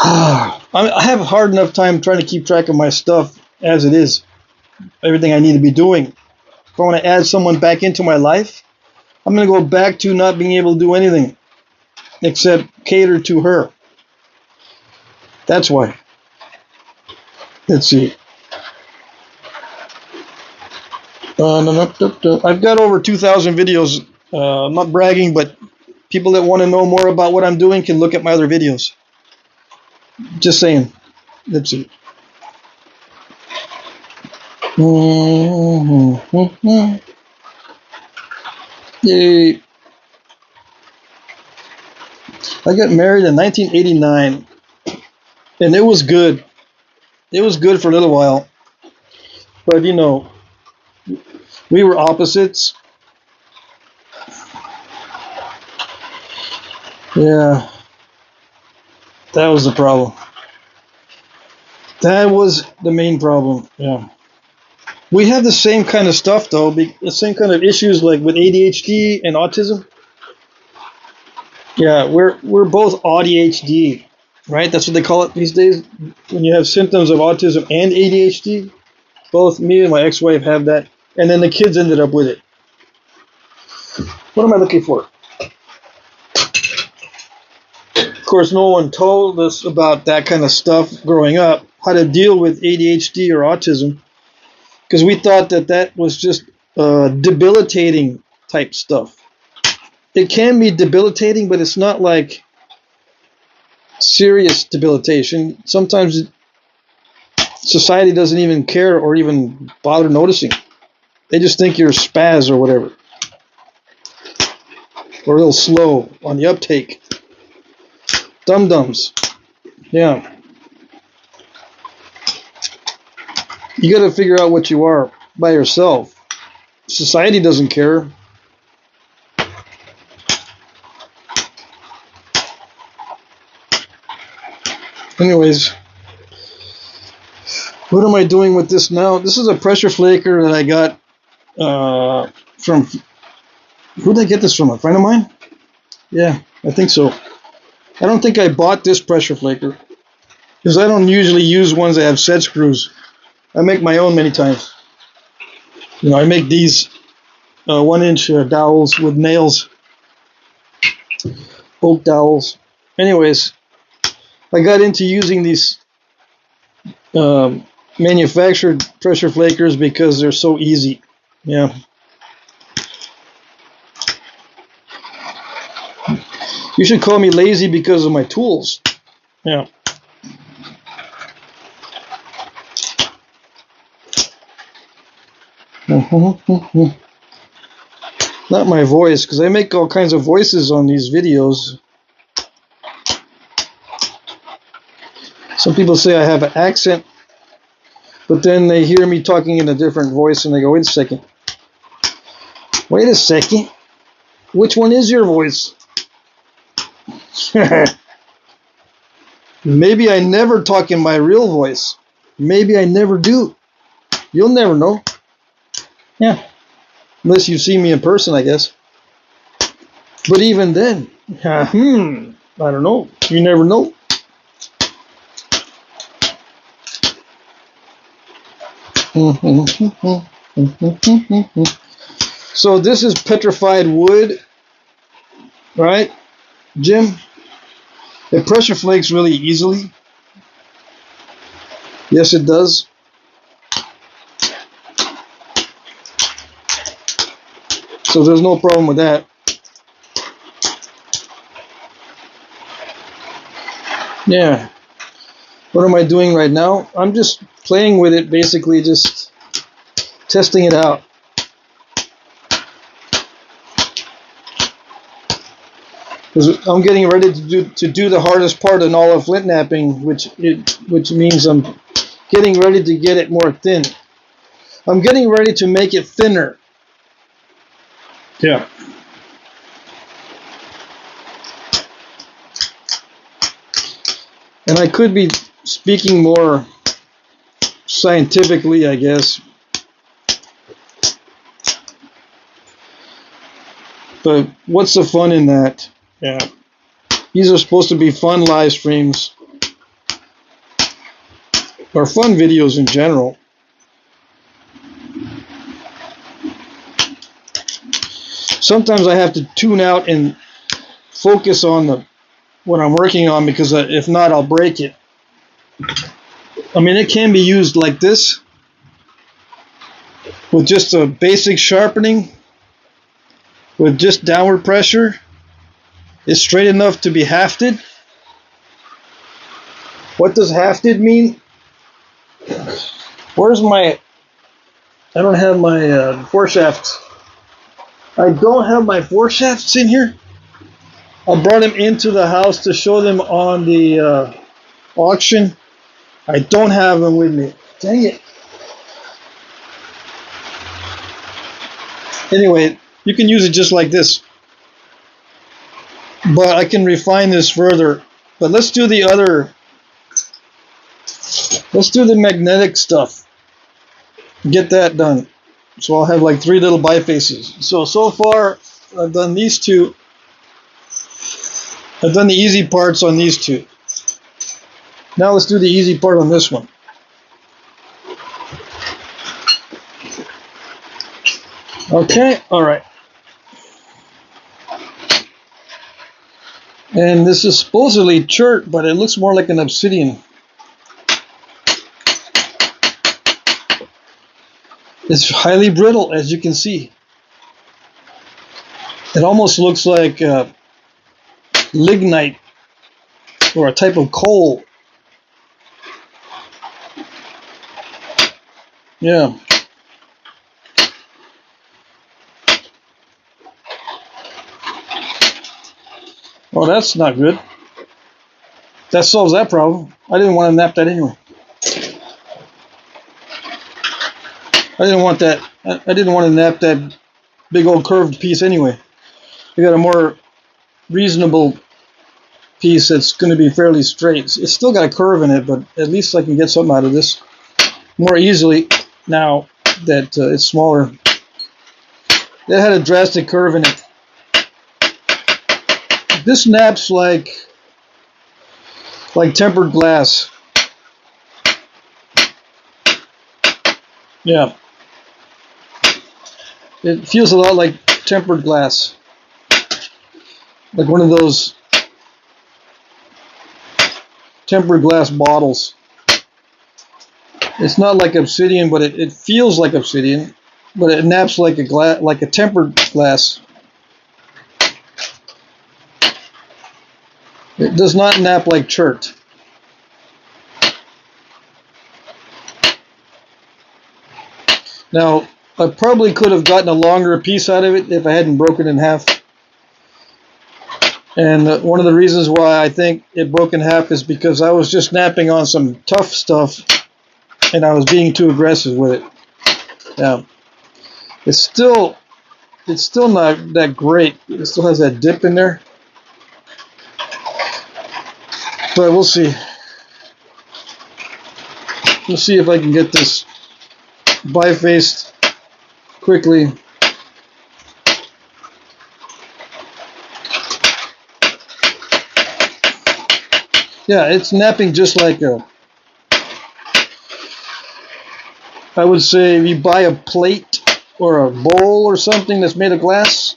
I have a hard enough time trying to keep track of my stuff as it is. Everything I need to be doing. If I want to add someone back into my life, I'm going to go back to not being able to do anything except cater to her. That's why. Let's see. I've got over 2,000 videos. I'm not bragging, but people that want to know more about what I'm doing can look at my other videos. Just saying. Let's see. Yay. I got married in 1989, and it was good. It was good for a little while. But, we were opposites. Yeah. That was the problem. That was the main problem. Yeah. We have the same kind of stuff, though. The same kind of issues like with ADHD and autism. Yeah, we're both ADHD, right? That's what they call it these days. When you have symptoms of autism and ADHD, both me and my ex-wife have that, and then the kids ended up with it. What am I looking for? Of course, no one told us about that kind of stuff growing up, how to deal with ADHD or autism, because we thought that was just debilitating type stuff. It can be debilitating, but it's not like serious debilitation. Sometimes society doesn't even care or even bother noticing. They just think you're spaz or whatever, or a little slow on the uptake. Dum-dums. Yeah. You got to figure out what you are. by yourself. Society doesn't care. Anyways, what am I doing with this now? This is a pressure flaker that I got from, who did I get this from? A friend of mine? Yeah, I think so. I don't think I bought this pressure flaker because I don't usually use ones that have set screws. I make my own many times. You know, I make these 1-inch dowels with nails, oak dowels. Anyways, I got into using these manufactured pressure flakers because they're so easy. Yeah. You should call me lazy because of my tools. Yeah. Not my voice, because I make all kinds of voices on these videos. Some people say I have an accent, but then they hear me talking in a different voice and they go, wait a second. Wait a second. Which one is your voice? Maybe I never talk in my real voice. Maybe I never do. You'll never know. Yeah. Unless you see me in person, I guess. But even then, I don't know. You never know. So this is petrified wood, right, Jim? It pressure flakes really easily. Yes, it does. So there's no problem with that. Yeah. What am I doing right now? I'm just playing with it, basically just testing it out. Because I'm getting ready to do the hardest part in all of Flintknapping, which means I'm getting ready to get it more thin. I'm getting ready to make it thinner. Yeah. And I could be speaking more scientifically, I guess. But what's the fun in that? Yeah. These are supposed to be fun live streams. Or fun videos in general. Sometimes I have to tune out and focus on what I'm working on, because if not, I'll break it. I mean, it can be used like this with just a basic sharpening, with just downward pressure. It's straight enough to be hafted. What does hafted mean? Where's my... I don't have my foreshafts. I don't have my foreshafts in here. I brought them into the house to show them on the auction. I don't have them with me. Dang it. Anyway, you can use it just like this. But I can refine this further. But let's do the other. Let's do the magnetic stuff. Get that done. So I'll have like 3 little bifaces. So far, I've done these two. I've done the easy parts on these two. Now let's do the easy part on this one. Okay, all right. And this is supposedly chert, but it looks more like an obsidian. It's highly brittle, as you can see. It almost looks like lignite, or a type of coal. Yeah. Oh, that's not good. That solves that problem. I didn't want to nap that anyway. I didn't want that. I didn't want to nap that big old curved piece anyway. I got a more reasonable piece that's going to be fairly straight. It's still got a curve in it, but at least I can get something out of this more easily now that it's smaller. It had a drastic curve in it. This naps like tempered glass. Yeah. It feels a lot like tempered glass. Like one of those tempered glass bottles. It's not like obsidian, but it feels like obsidian, but it naps like a tempered glass. It does not nap like chert. Now, I probably could have gotten a longer piece out of it if I hadn't broken it in half. And one of the reasons why I think it broke in half is because I was just napping on some tough stuff and I was being too aggressive with it. Now, it's still not that great. It still has that dip in there. But we'll see. We'll see if I can get this bifaced quickly. Yeah, it's napping just like I would say if you buy a plate or a bowl or something that's made of glass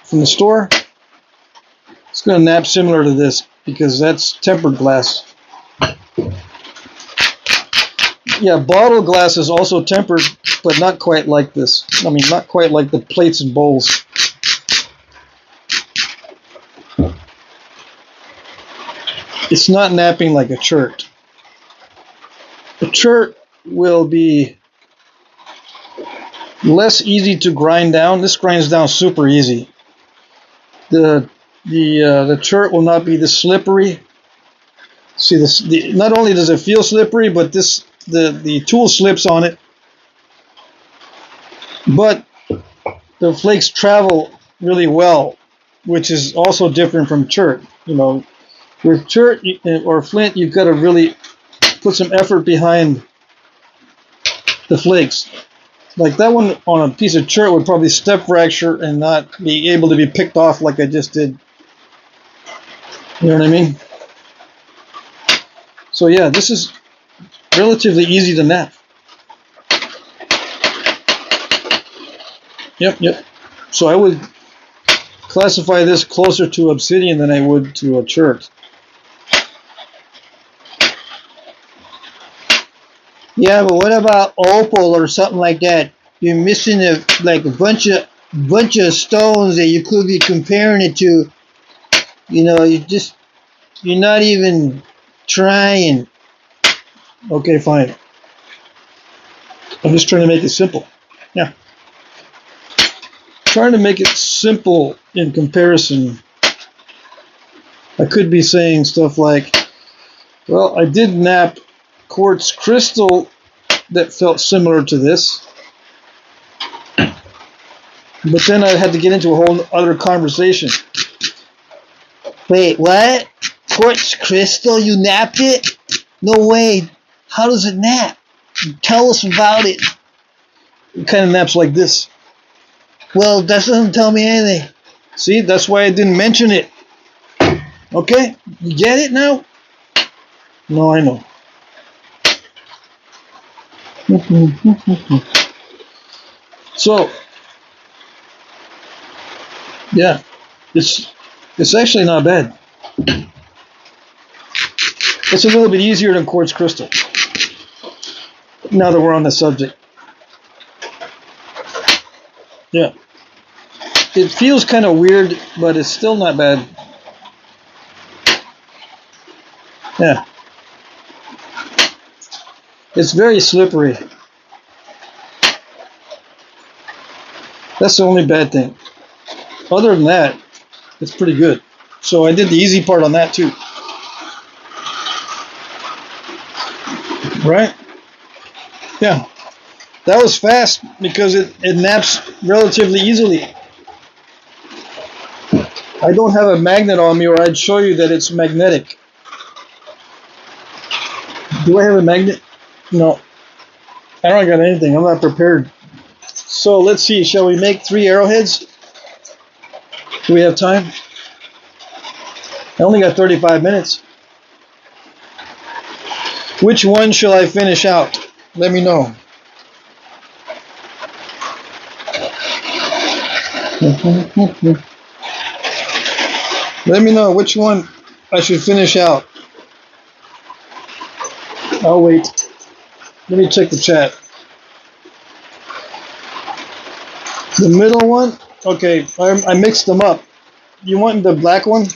from the store, it's going to nap similar to this because that's tempered glass. Yeah, bottle glass is also tempered, but not quite like this. I mean, not quite like the plates and bowls. It's not napping like a chert. A chert will be less easy to grind down. This grinds down super easy. The chert will not be this slippery. See this? Not only does it feel slippery, but the tool slips on it. But the flakes travel really well, which is also different from chert. You know, with chert or flint, you've got to really put some effort behind the flakes. Like that one on a piece of chert would probably step fracture and not be able to be picked off like I just did. You know what I mean? So yeah, this is relatively easy to nap. Yep. So I would classify this closer to obsidian than I would to a chert. Yeah, but what about opal or something like that? You're missing a bunch of stones that you could be comparing it to. You know, you're not even trying. Okay, fine. I'm just trying to make it simple. Yeah. Trying to make it simple in comparison. I could be saying stuff like, well, I did nap quartz crystal that felt similar to this. But then I had to get into a whole other conversation. Wait, what? Quartz crystal? You napped it? No way. How does it nap? Tell us about it. It kind of naps like this. Well, that doesn't tell me anything. See, that's why I didn't mention it. Okay? You get it now? No, I know. So, yeah, it's actually not bad. It's a little bit easier than quartz crystal. Now that we're on the subject. Yeah. It feels kind of weird, but it's still not bad. Yeah. It's very slippery. That's the only bad thing. Other than that, it's pretty good. So I did the easy part on that too. Right? Yeah. That was fast because it naps relatively easily. I don't have a magnet on me, or I'd show you that it's magnetic. Do I have a magnet? No. I don't got anything. I'm not prepared. So let's see. Shall we make 3 arrowheads? Do we have time? I only got 35 minutes. Which one shall I finish out? Let me know. Let me know which one I should finish out. I'll wait. Let me check the chat. The middle one? Okay, I mixed them up. You want the black one?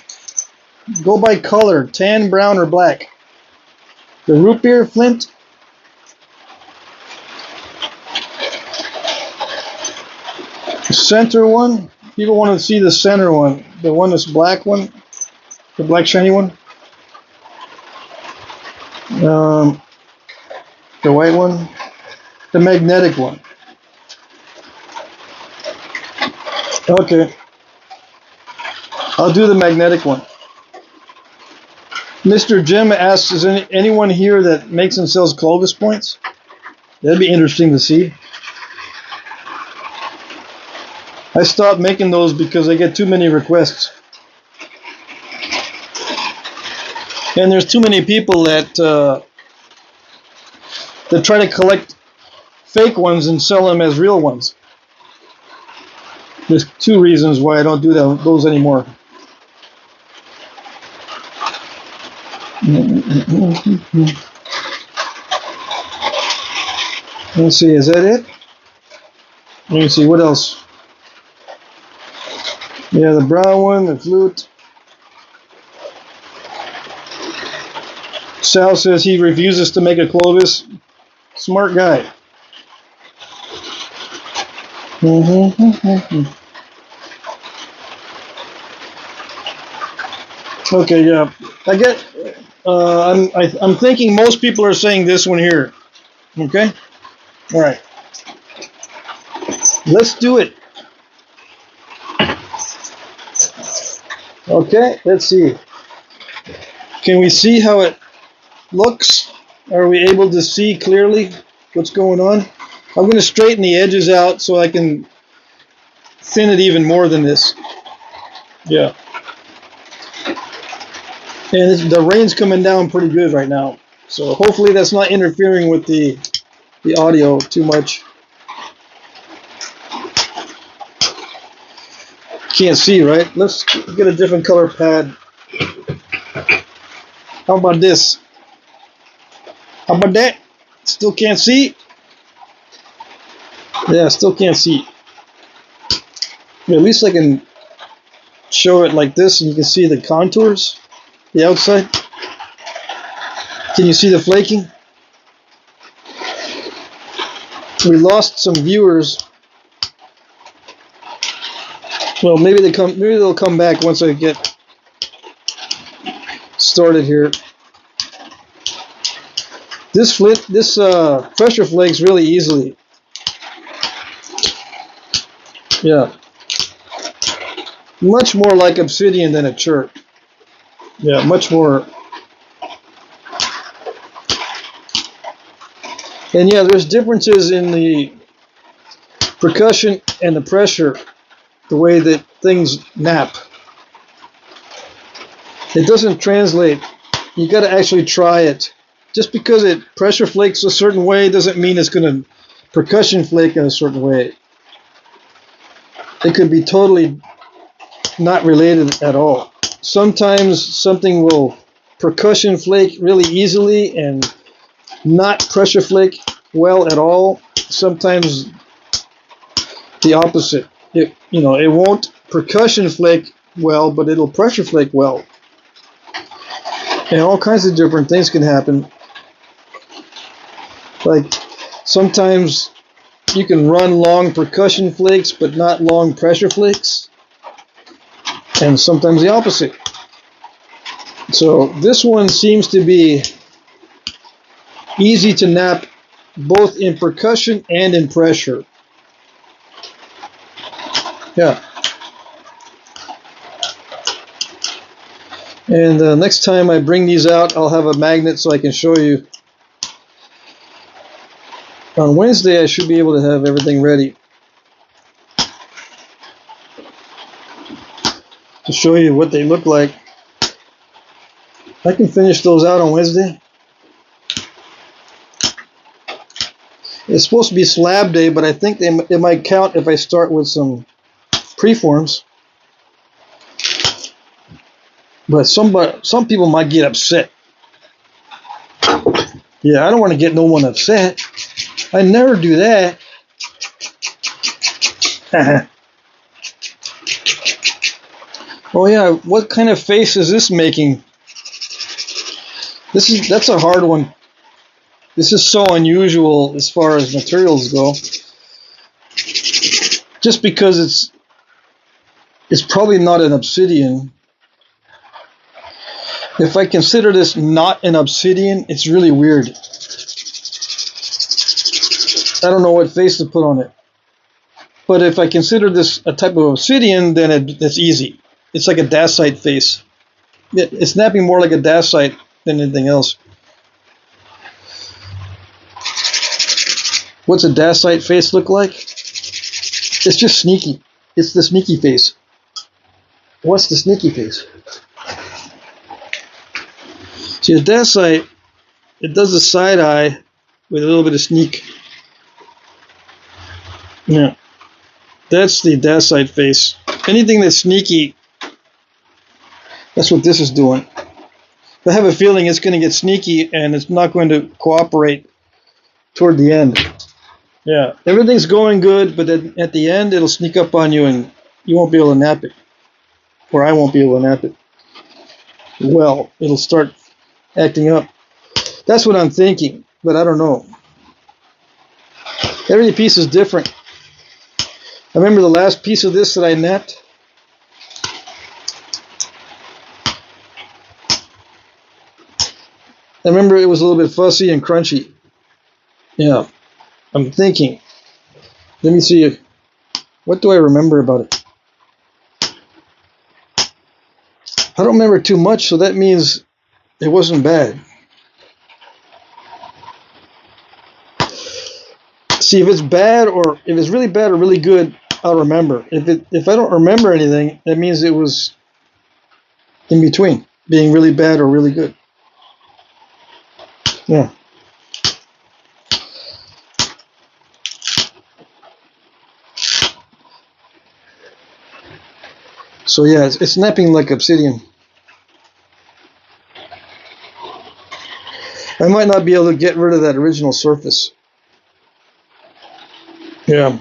Go by color, tan, brown, or black. The root beer flint. The center one. People want to see the center one. The one that's black one. The black shiny one. The white one. The magnetic one. Okay. I'll do the magnetic one. Mr. Jim asks, is anyone here that makes and sells Clovis points? That'd be interesting to see. I stopped making those because I get too many requests. And there's too many people that try to collect fake ones and sell them as real ones. There's 2 reasons why I don't do those anymore. Let's see, is that it? Let me see, what else? Yeah, the brown one, the flute. Sal says he refuses to make a Clovis. Smart guy. Okay, yeah. I get. I'm thinking most people are saying this one here. Okay. All right. Let's do it. Okay. Let's see. Can we see how it looks? Are we able to see clearly what's going on? I'm going to straighten the edges out so I can thin it even more than this. Yeah. And the rain's coming down pretty good right now. So hopefully that's not interfering with the audio too much. Can't see, right? Let's get a different color pad. How about this? How about that? Still can't see? Yeah, still can't see. At least I can show it like this and you can see the contours, the outside. Can you see the flaking? We lost some viewers. Well, maybe they'll come back once I get started here. This pressure flakes really easily. Yeah. Much more like obsidian than a chert. Yeah, much more. And yeah, there's differences in the percussion and the pressure, the way that things nap. It doesn't translate. You got to actually try it. Just because it pressure flakes a certain way doesn't mean it's going to percussion flake in a certain way. It could be totally not related at all. Sometimes something will percussion flake really easily and not pressure flake well at all. Sometimes the opposite. It won't percussion flake well, but it'll pressure flake well. And all kinds of different things can happen. Like sometimes you can run long percussion flakes, but not long pressure flakes. And sometimes the opposite. So this one seems to be easy to nap both in percussion and in pressure. Yeah. And next time I bring these out, I'll have a magnet so I can show you. On Wednesday, I should be able to have everything ready to show you what they look like. I can finish those out on Wednesday. It's supposed to be slab day, but I think it might count if I start with some preforms. But some people might get upset. Yeah, I don't want to get no one upset. I never do that. Oh yeah, what kind of face is this making? That's a hard one. This is so unusual as far as materials go. Just because it's probably not an obsidian. If I consider this not an obsidian, it's really weird. I don't know what face to put on it. But if I consider this a type of obsidian, then it's easy. It's like a dacite face. It's snapping more like a dacite than anything else. What's a dacite face look like? It's just sneaky. It's the sneaky face. What's the sneaky face? See, a dacite, it does a side eye with a little bit of sneak. Yeah, that's the dacite face. Anything that's sneaky, that's what this is doing. I have a feeling it's going to get sneaky and it's not going to cooperate toward the end. Yeah, everything's going good, but at the end it'll sneak up on you and you won't be able to nap it. Or I won't be able to nap it. Well, it'll start acting up. That's what I'm thinking, but I don't know. Every piece is different. I remember the last piece of this that I napped. I remember it was a little bit fussy and crunchy. Yeah, I'm thinking. Let me see. What do I remember about it? I don't remember too much, so that means it wasn't bad. See, if it's bad or if it's really bad or really good, I'll remember. If I don't remember anything, that means it was in between, being really bad or really good. Yeah. So yeah, it's snapping like obsidian. I might not be able to get rid of that original surface. Yeah.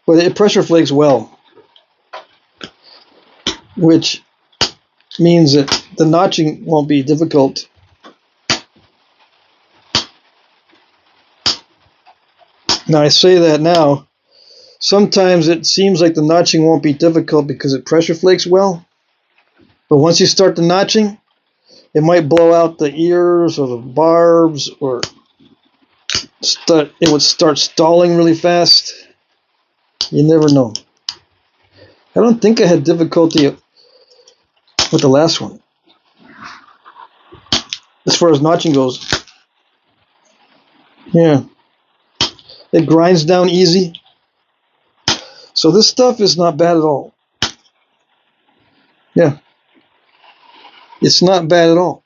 But it pressure flakes well, which means that the notching won't be difficult. Now I say that now. Sometimes it seems like the notching won't be difficult because it pressure flakes well. But once you start the notching, it might blow out the ears or the barbs, or it would start stalling really fast. You never know. I don't think I had difficulty with the last one, as far as notching goes. Yeah. It grinds down easy. So this stuff is not bad at all. Yeah. It's not bad at all.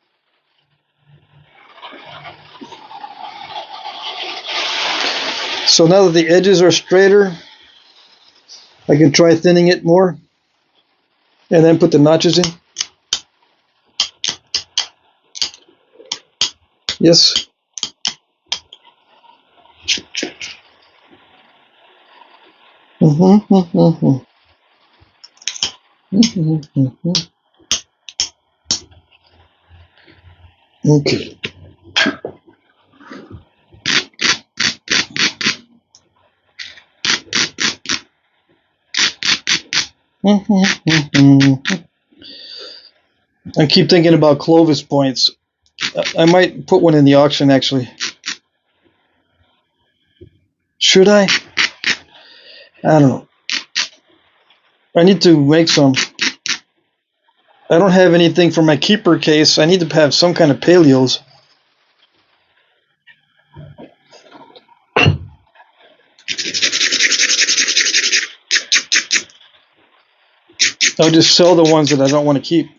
So now that the edges are straighter, I can try thinning it more and then put the notches in. Yes. Okay. I keep thinking about Clovis points. I might put one in the auction actually. Should I? I don't know. I need to make some. I don't have anything for my keeper case. I need to have some kind of paleos. I'll just sell the ones that I don't want to keep.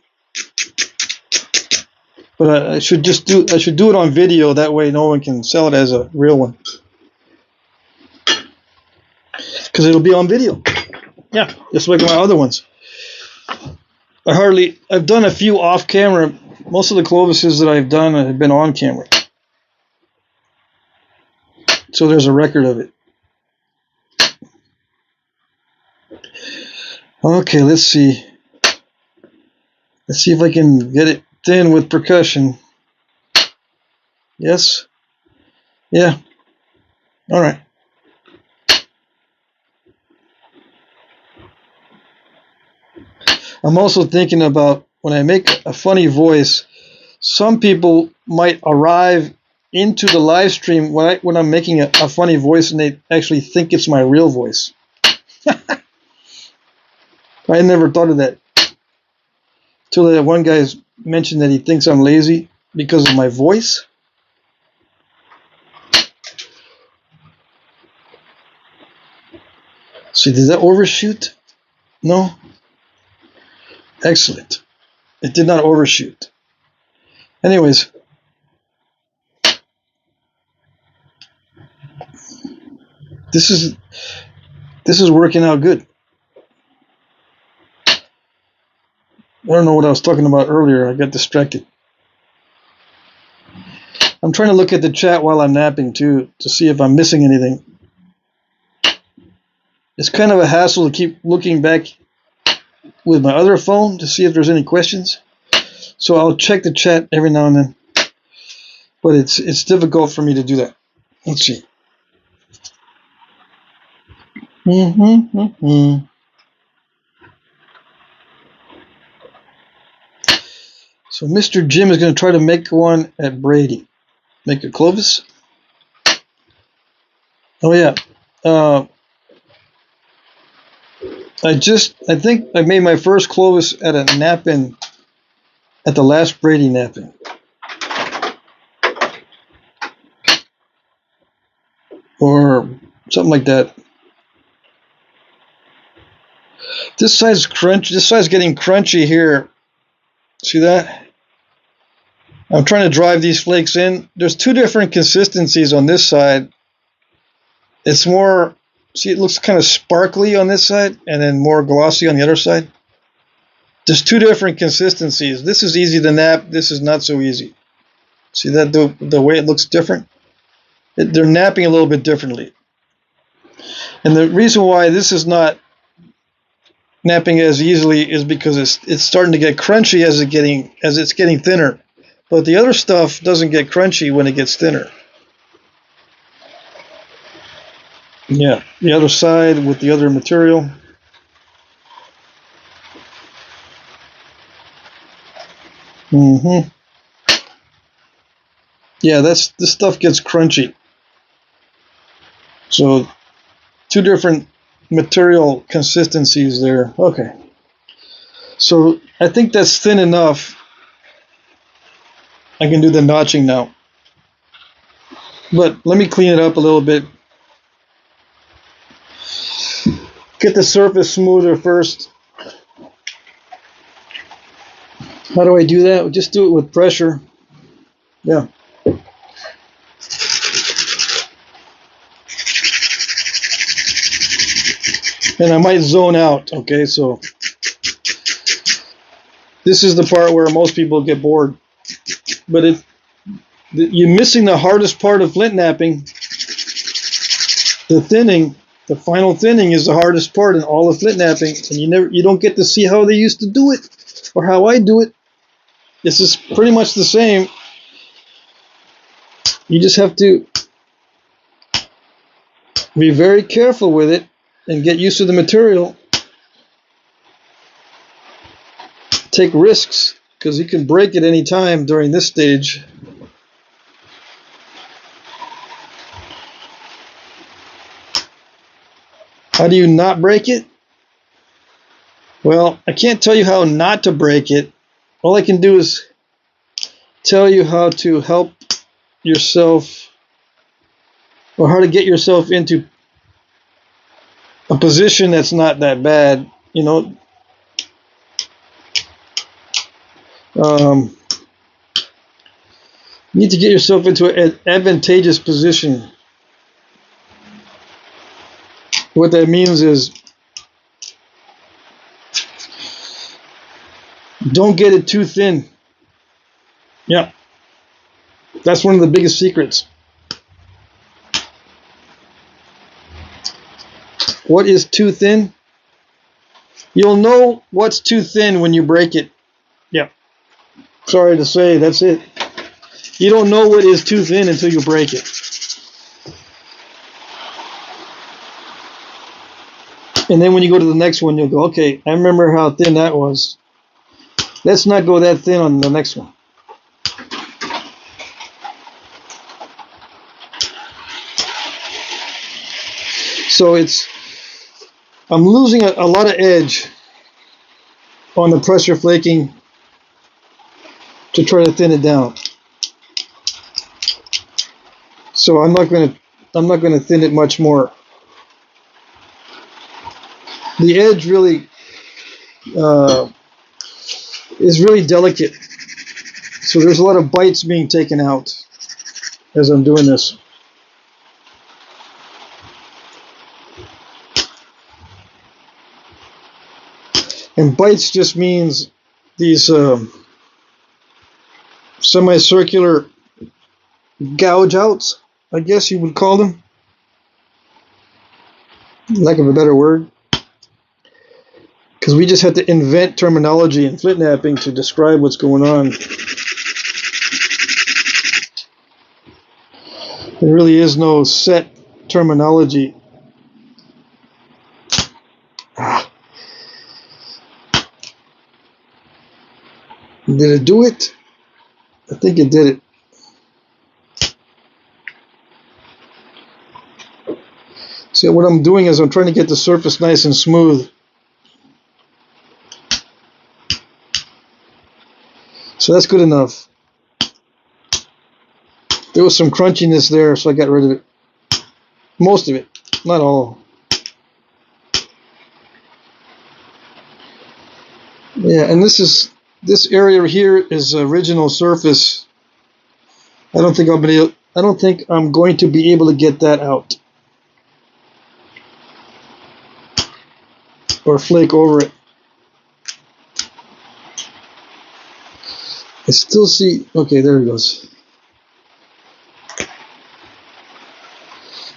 But I should do it on video. That way, no one can sell it as a real one. Because it'll be on video. Yeah, just like my other ones. I've done a few off camera. Most of the Clovises that I've done have been on camera. So there's a record of it. Okay, let's see. Let's see if I can get it thin with percussion. Yes? Yeah. All right. I'm also thinking about when I make a funny voice, some people might arrive into the live stream when I'm making a funny voice and they actually think it's my real voice. I never thought of that. Till that one guy mentioned that he thinks I'm lazy because of my voice. See, did that overshoot? No? Excellent. It did not overshoot. Anyways. This is working out good. I don't know what I was talking about earlier. I got distracted. I'm trying to look at the chat while I'm napping too to see if I'm missing anything. It's kind of a hassle to keep looking back with my other phone to see if there's any questions. So I'll check the chat every now and then. But it's difficult for me to do that. Let's see. So Mr. Jim is going to try to make one at Brady. Make a Clovis. Oh yeah. I think I made my first Clovis at a Knapping, at the last Brady Knapping. Or something like that. This side's getting crunchy here. See that? I'm trying to drive these flakes in. There's two different consistencies on this side. It's more, see, it looks kind of sparkly on this side and then more glossy on the other side. There's two different consistencies. This is easy to nap. This is not so easy. See that, the way it looks different? They're napping a little bit differently. And the reason why this is not napping as easily is because it's starting to get crunchy as it's getting thinner. But the other stuff doesn't get crunchy when it gets thinner. Yeah, the other side with the other material. Yeah, this stuff gets crunchy. So two different material consistencies there. Okay. So I think that's thin enough. I can do the notching now. But let me clean it up a little bit. Get the surface smoother first. How do I do that? Just do it with pressure. Yeah. And I might zone out, okay? So this is the part where most people get bored. But you're missing the hardest part of flint napping. The thinning, the final thinning is the hardest part in all of flint napping, and you don't get to see how they used to do it or how I do it. This is pretty much the same. You just have to be very careful with it and get used to the material. Take risks, because you can break it any time during this stage. How do you not break it? Well, I can't tell you how not to break it. All I can do is tell you how to help yourself, or how to get yourself into a position that's not that bad. You know, you need to get yourself into an advantageous position. What that means is don't get it too thin. Yeah, that's one of the biggest secrets. What is too thin? You'll know what's too thin when you break it. Yeah, sorry to say, that's it. You don't know what is too thin until you break it. And then when you go to the next one, you'll go, okay, I remember how thin that was. Let's not go that thin on the next one. So I'm losing a lot of edge on the pressure flaking to try to thin it down. So I'm not going to thin it much more. The edge really is really delicate. So there's a lot of bites being taken out as I'm doing this. And bites just means these semicircular gouge outs, I guess you would call them, lack of a better word. Because we just had to invent terminology in Flintknapping to describe what's going on. There really is no set terminology. Did it do it? I think it did it. See, what I'm doing is I'm trying to get the surface nice and smooth. So that's good enough. There was some crunchiness there, so I got rid of it. Most of it, not all. Yeah, and this area here is original surface. I don't think I'm going to be able to get that out or flake over it. I still see, okay, there it goes.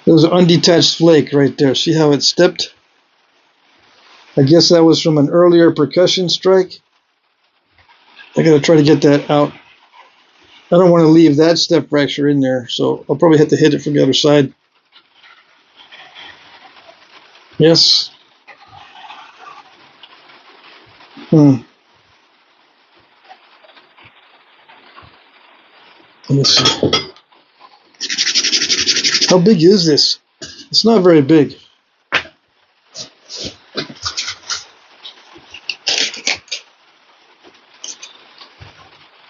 There was an undetached flake right there. See how it stepped? I guess that was from an earlier percussion strike. I gotta try to get that out. I don't want to leave that step fracture in there, so I'll probably have to hit it from the other side. Yes. Let me see. How big is this? It's not very big.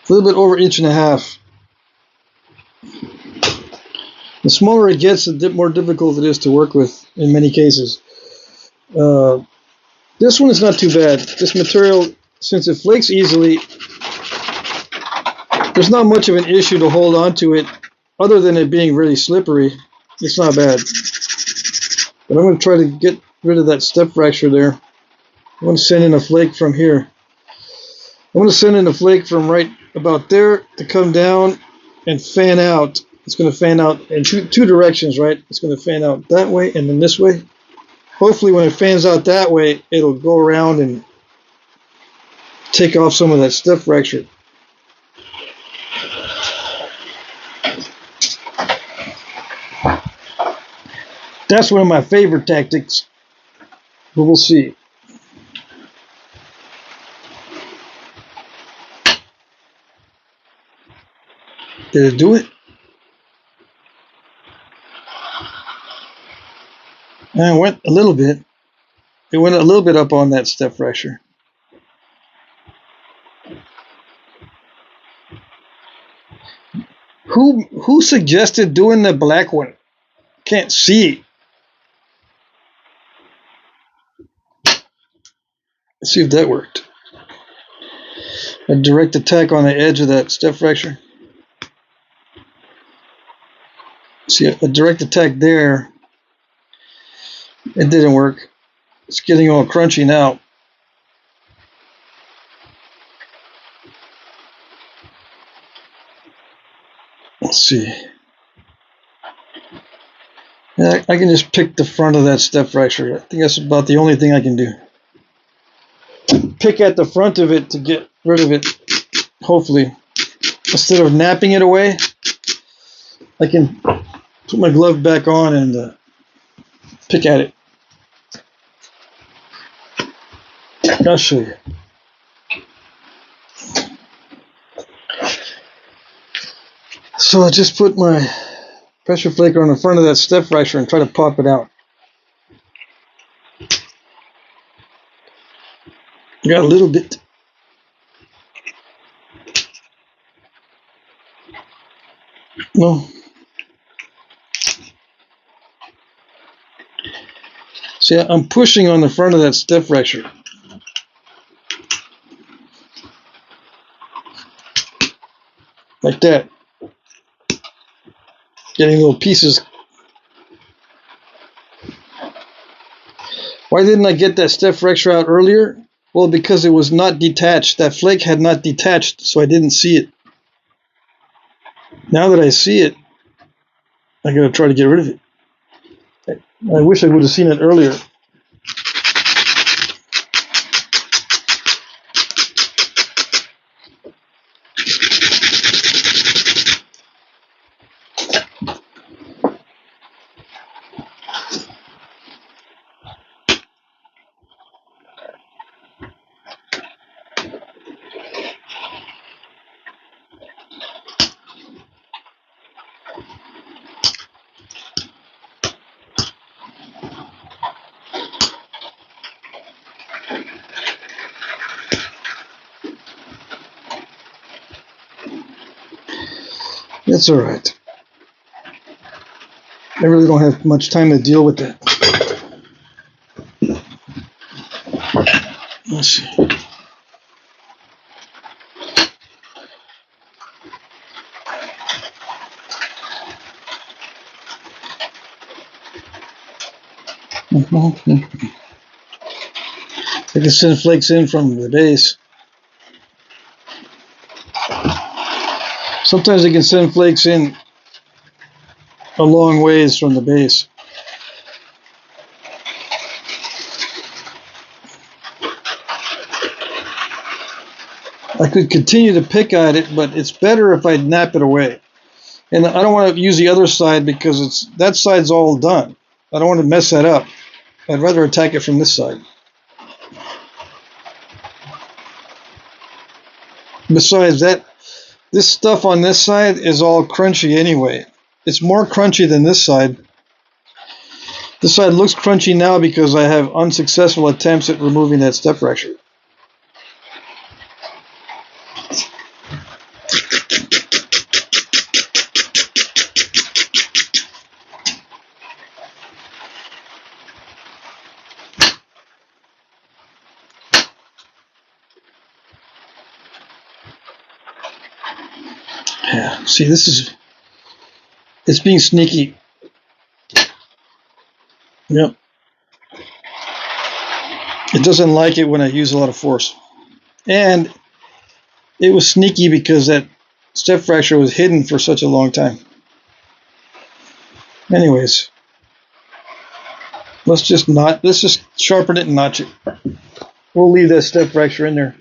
A little bit over 1.5 inches. The smaller it gets, the more difficult it is to work with in many cases. This one is not too bad. This material, since it flakes easily, there's not much of an issue to hold on to it, other than it being really slippery. It's not bad. But I'm going to try to get rid of that step fracture there. I'm going to send in a flake from here. I'm going to send in a flake from right about there to come down and fan out. It's going to fan out in two directions, right? It's going to fan out that way and then this way. Hopefully when it fans out that way, it'll go around and take off some of that step fracture. That's one of my favorite tactics, but we'll see. Did it do it? And it went a little bit. It went a little bit up on that step fracture. Who suggested doing the black one? Can't see. Let's see if that worked. A direct attack on the edge of that step fracture. See, a direct attack there. It didn't work. It's getting all crunchy now. Let's see. Yeah, I can just pick the front of that step fracture. I think that's about the only thing I can do. Pick at the front of it to get rid of it, hopefully. Instead of napping it away, I can put my glove back on and pick at it. I'll show you. So I just put my pressure flaker on the front of that step fracture and try to pop it out. Got a little bit. No. See, I'm pushing on the front of that step fracture. Like that. Getting little pieces. Why didn't I get that step fracture out earlier? Well, because it was not detached. That flake had not detached, so I didn't see it. Now that I see it, I gotta try to get rid of it. I wish I would have seen it earlier. That's all right. I really don't have much time to deal with that. Let's see. I can send flakes in from the base. Sometimes I can send flakes in a long ways from the base. I could continue to pick at it, but it's better if I nap it away. And I don't want to use the other side because that side's all done. I don't want to mess that up. I'd rather attack it from this side. Besides that, this stuff on this side is all crunchy anyway. It's more crunchy than this side. This side looks crunchy now because I have unsuccessful attempts at removing that step fracture. Yeah, see, it's being sneaky. Yep. It doesn't like it when I use a lot of force. And it was sneaky because that step fracture was hidden for such a long time. Anyways, let's just sharpen it and notch it. We'll leave that step fracture in there.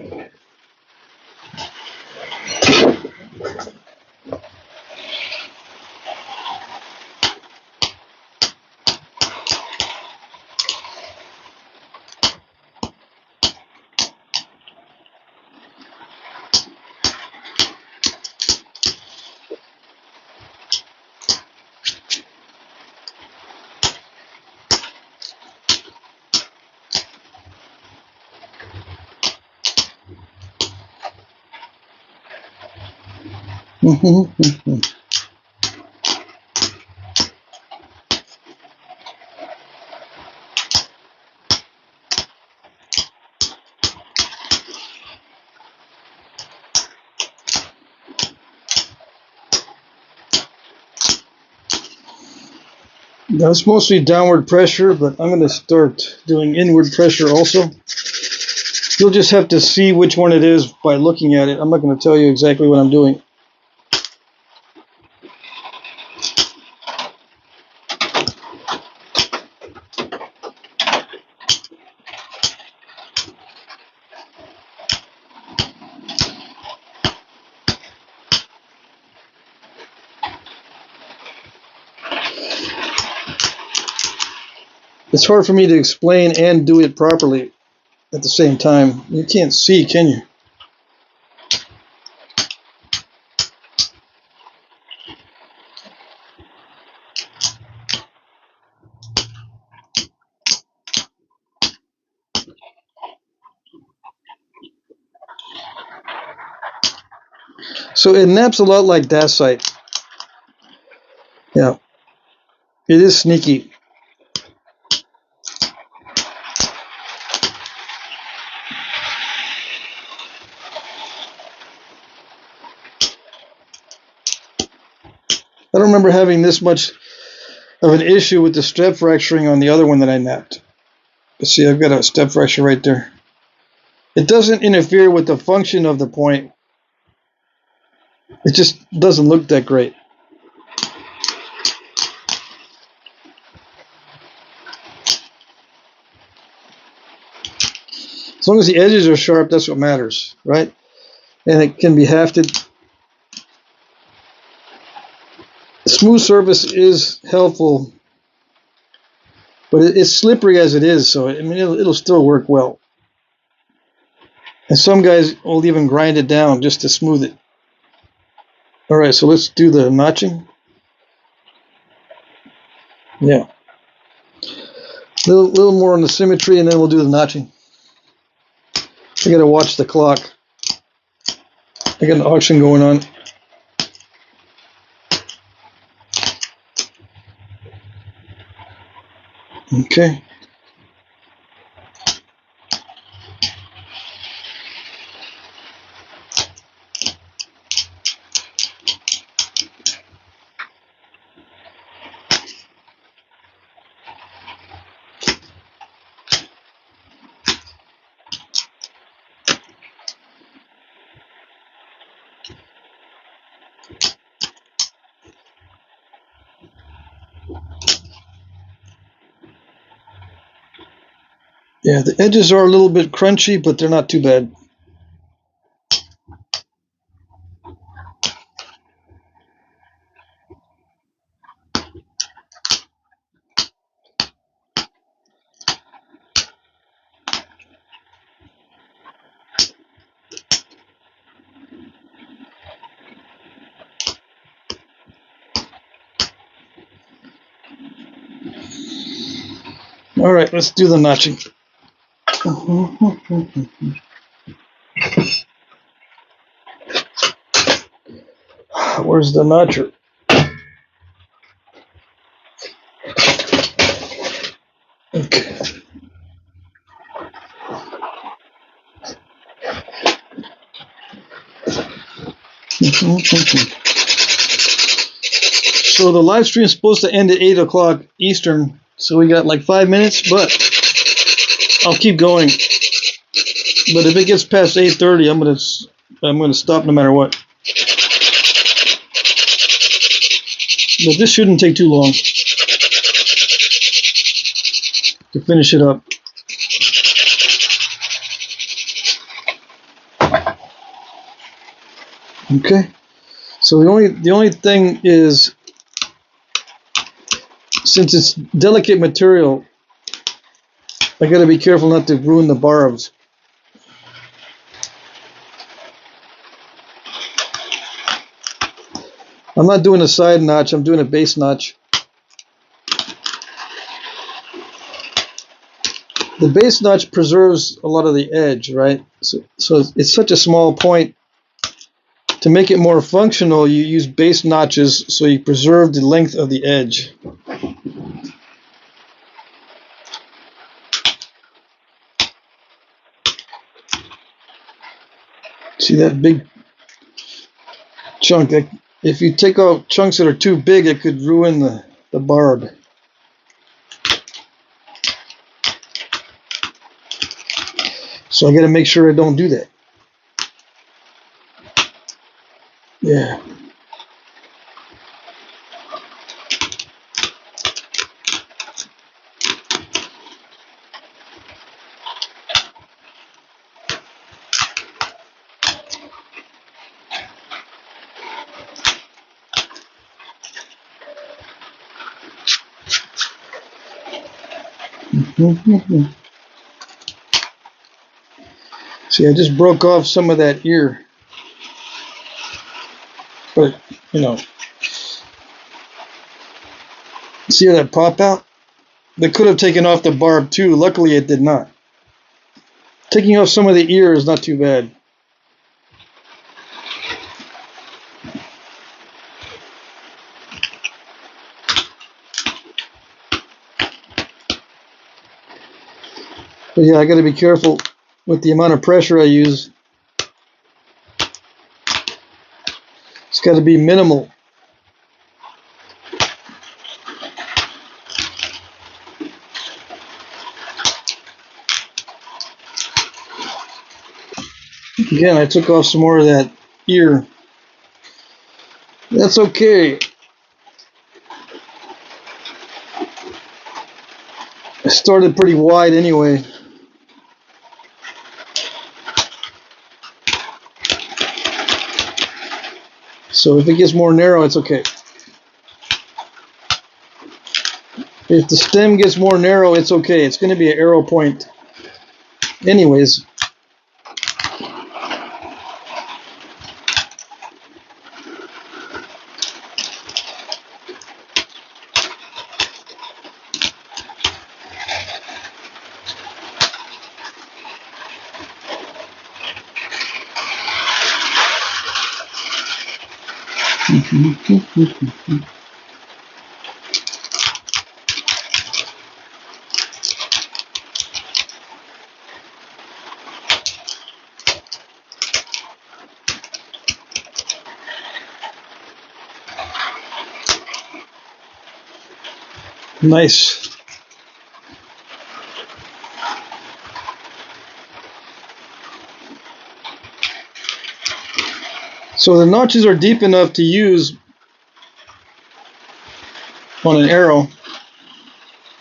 That's mostly downward pressure, but I'm going to start doing inward pressure also. You'll just have to see which one it is by looking at it. I'm not going to tell you exactly what I'm doing. It's hard for me to explain and do it properly at the same time. You can't see, can you? So it naps a lot like dacite. Yeah, it is sneaky. I don't remember having this much of an issue with the step fracturing on the other one that I napped. Let's see, I've got a step fracture right there. It doesn't interfere with the function of the point. It just doesn't look that great. As long as the edges are sharp, that's what matters, right? And it can be hafted. Smooth surface is helpful, but it's slippery as it is, so I mean it'll still work well. And some guys will even grind it down just to smooth it. All right, so let's do the notching. Yeah, a little more on the symmetry, and then we'll do the notching. I gotta watch the clock. I got an auction going on. Okay. Yeah, the edges are a little bit crunchy, but they're not too bad. All right, let's do the notching. Where's the notcher? Okay. So the live stream is supposed to end at 8 o'clock Eastern, so we got like 5 minutes, but I'll keep going. But if it gets past 8:30, I'm gonna stop no matter what. But this shouldn't take too long to finish it up. Okay. So the only thing is, since it's delicate material, I got to be careful not to ruin the barbs. I'm not doing a side notch, I'm doing a base notch. The base notch preserves a lot of the edge, right? So it's such a small point To make it more functional, you use base notches so you preserve the length of the edge. See that big chunk? If you take out chunks that are too big, it could ruin the barb. So I got to make sure I don't do that. Yeah. See, I just broke off some of that ear. But, you know, see how that pop out? They could have taken off the barb too. Luckily, it did not. Taking off some of the ear is not too bad. But yeah, I got to be careful with the amount of pressure I use. It's got to be minimal. Again, I took off some more of that ear. That's okay. I started pretty wide anyway. So if it gets more narrow, it's okay. If the stem gets more narrow, it's okay. It's going to be an arrow point anyways. Nice. So the notches are deep enough to use on an arrow,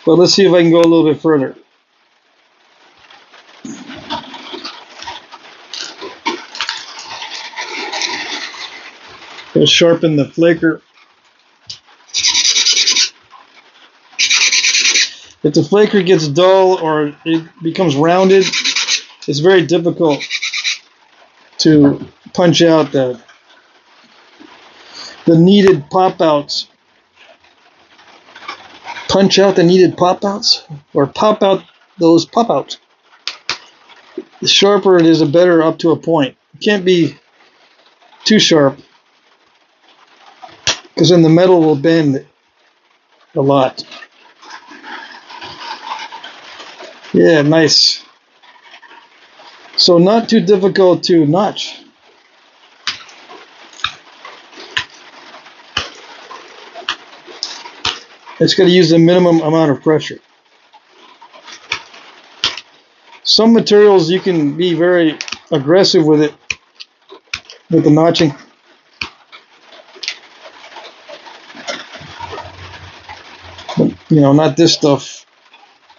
but let's see if I can go a little bit further. Gotta sharpen the flaker. If the flaker gets dull or it becomes rounded, it's very difficult to punch out the needed pop-outs. Punch out the needed pop-outs? Or pop out those pop-outs. The sharper it is, the better up to a point. It can't be too sharp, because then the metal will bend a lot. Yeah, nice. So not too difficult to notch. It's going to use the minimum amount of pressure. Some materials you can be very aggressive with it, with the notching. But, you know, not this stuff.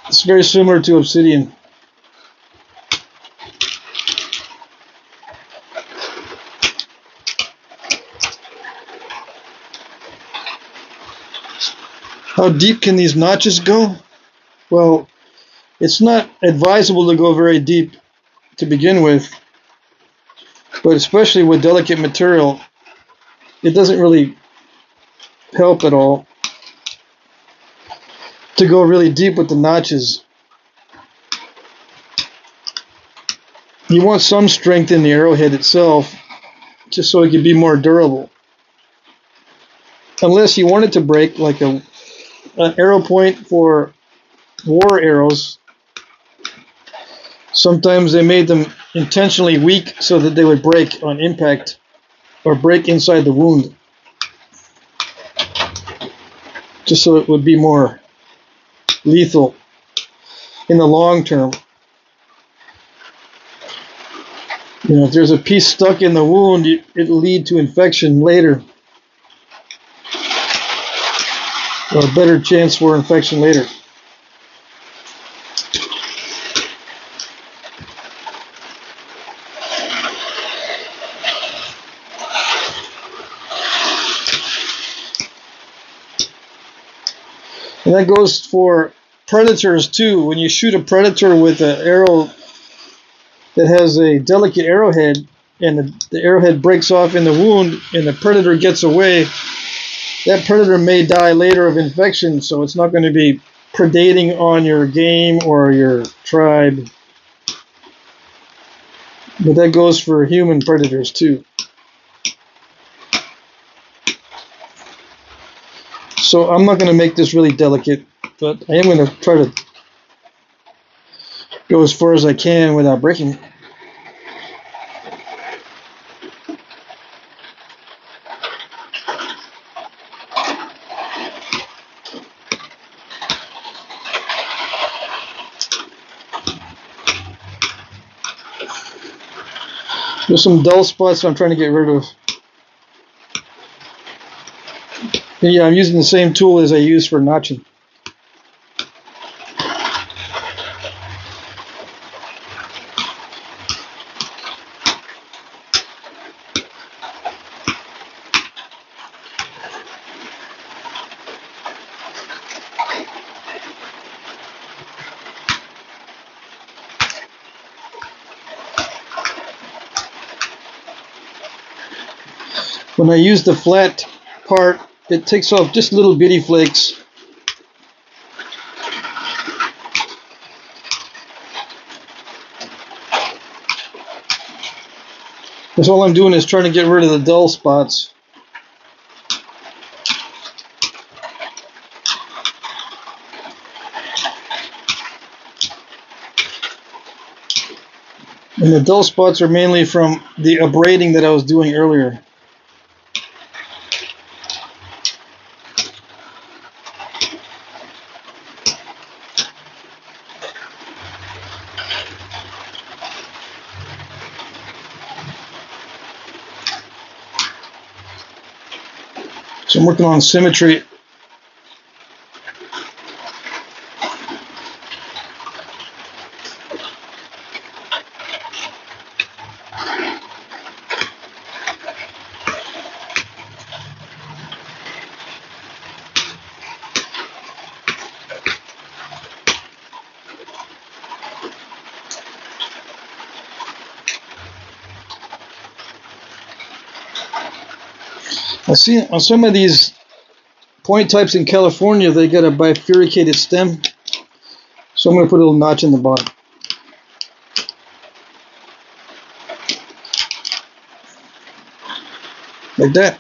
It's very similar to obsidian. How deep can these notches go? Well, it's not advisable to go very deep to begin with, but especially with delicate material, it doesn't really help at all to go really deep with the notches. You want some strength in the arrowhead itself, just so it could be more durable. Unless you want it to break, like an arrow point for war arrows. Sometimes they made them intentionally weak so that they would break on impact or break inside the wound, just so it would be more lethal in the long term. You know, if there's a piece stuck in the wound, it'll lead to infection later, or a better chance for infection later. And that goes for predators too. When you shoot a predator with an arrow that has a delicate arrowhead, and the arrowhead breaks off in the wound and the predator gets away, that predator may die later of infection, so it's not going to be predating on your game or your tribe. But that goes for human predators too. So I'm not going to make this really delicate, but I am going to try to go as far as I can without breaking. There's some dull spots I'm trying to get rid of. And yeah, I'm using the same tool as I use for notching. When I use the flat part, it takes off just little bitty flakes. That's all I'm doing, is trying to get rid of the dull spots. And the dull spots are mainly from the abrading that I was doing earlier. So I'm working on symmetry. I see on some of these point types in California, they got a bifurcated stem. So I'm going to put a little notch in the bottom. Like that.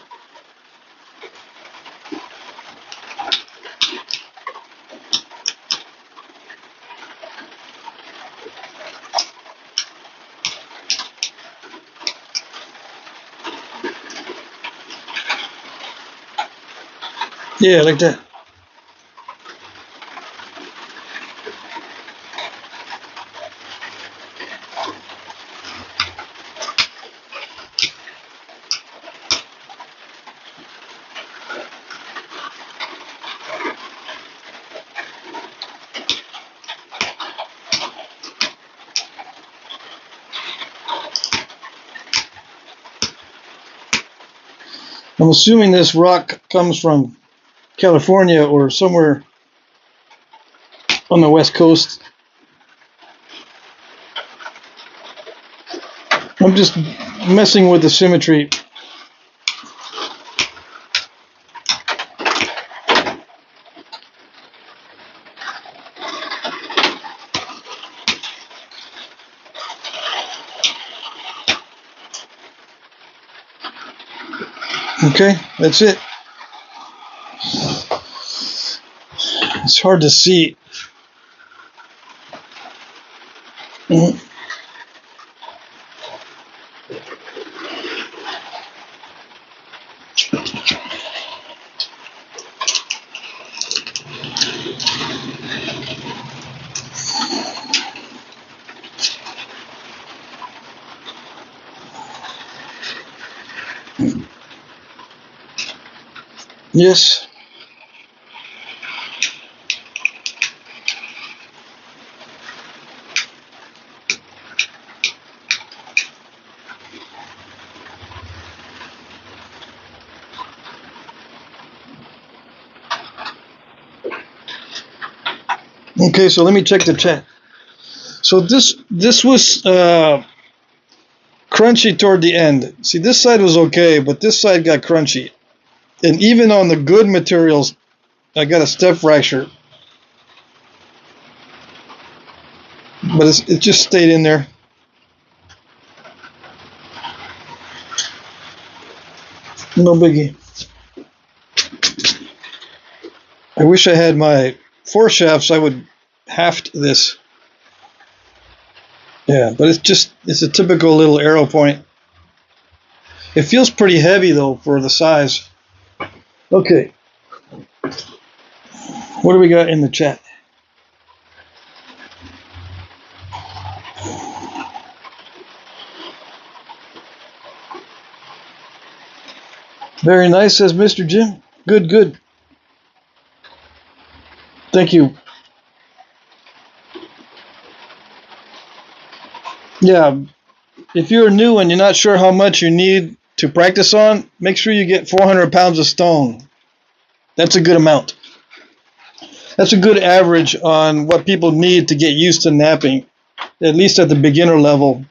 Yeah, like that. I'm assuming this rock comes from California or somewhere on the West Coast. I'm just messing with the symmetry. Okay, that's it. It's hard to see. Mhm. Yes. Okay, so let me check the chat. So this was crunchy toward the end. See, this side was okay, but this side got crunchy. And even on the good materials, I got a step fracture. But it just stayed in there. No biggie. I wish I had my 4 shafts. I would haft this. Yeah, but it's a typical little arrow point. It feels pretty heavy though for the size. Okay. What do we got in the chat? Very nice, says Mr. Jim. Good, good. Thank you. Yeah, if you're new and you're not sure how much you need to practice on, make sure you get 400 pounds of stone. That's a good amount. That's a good average on what people need to get used to knapping, at least at the beginner level.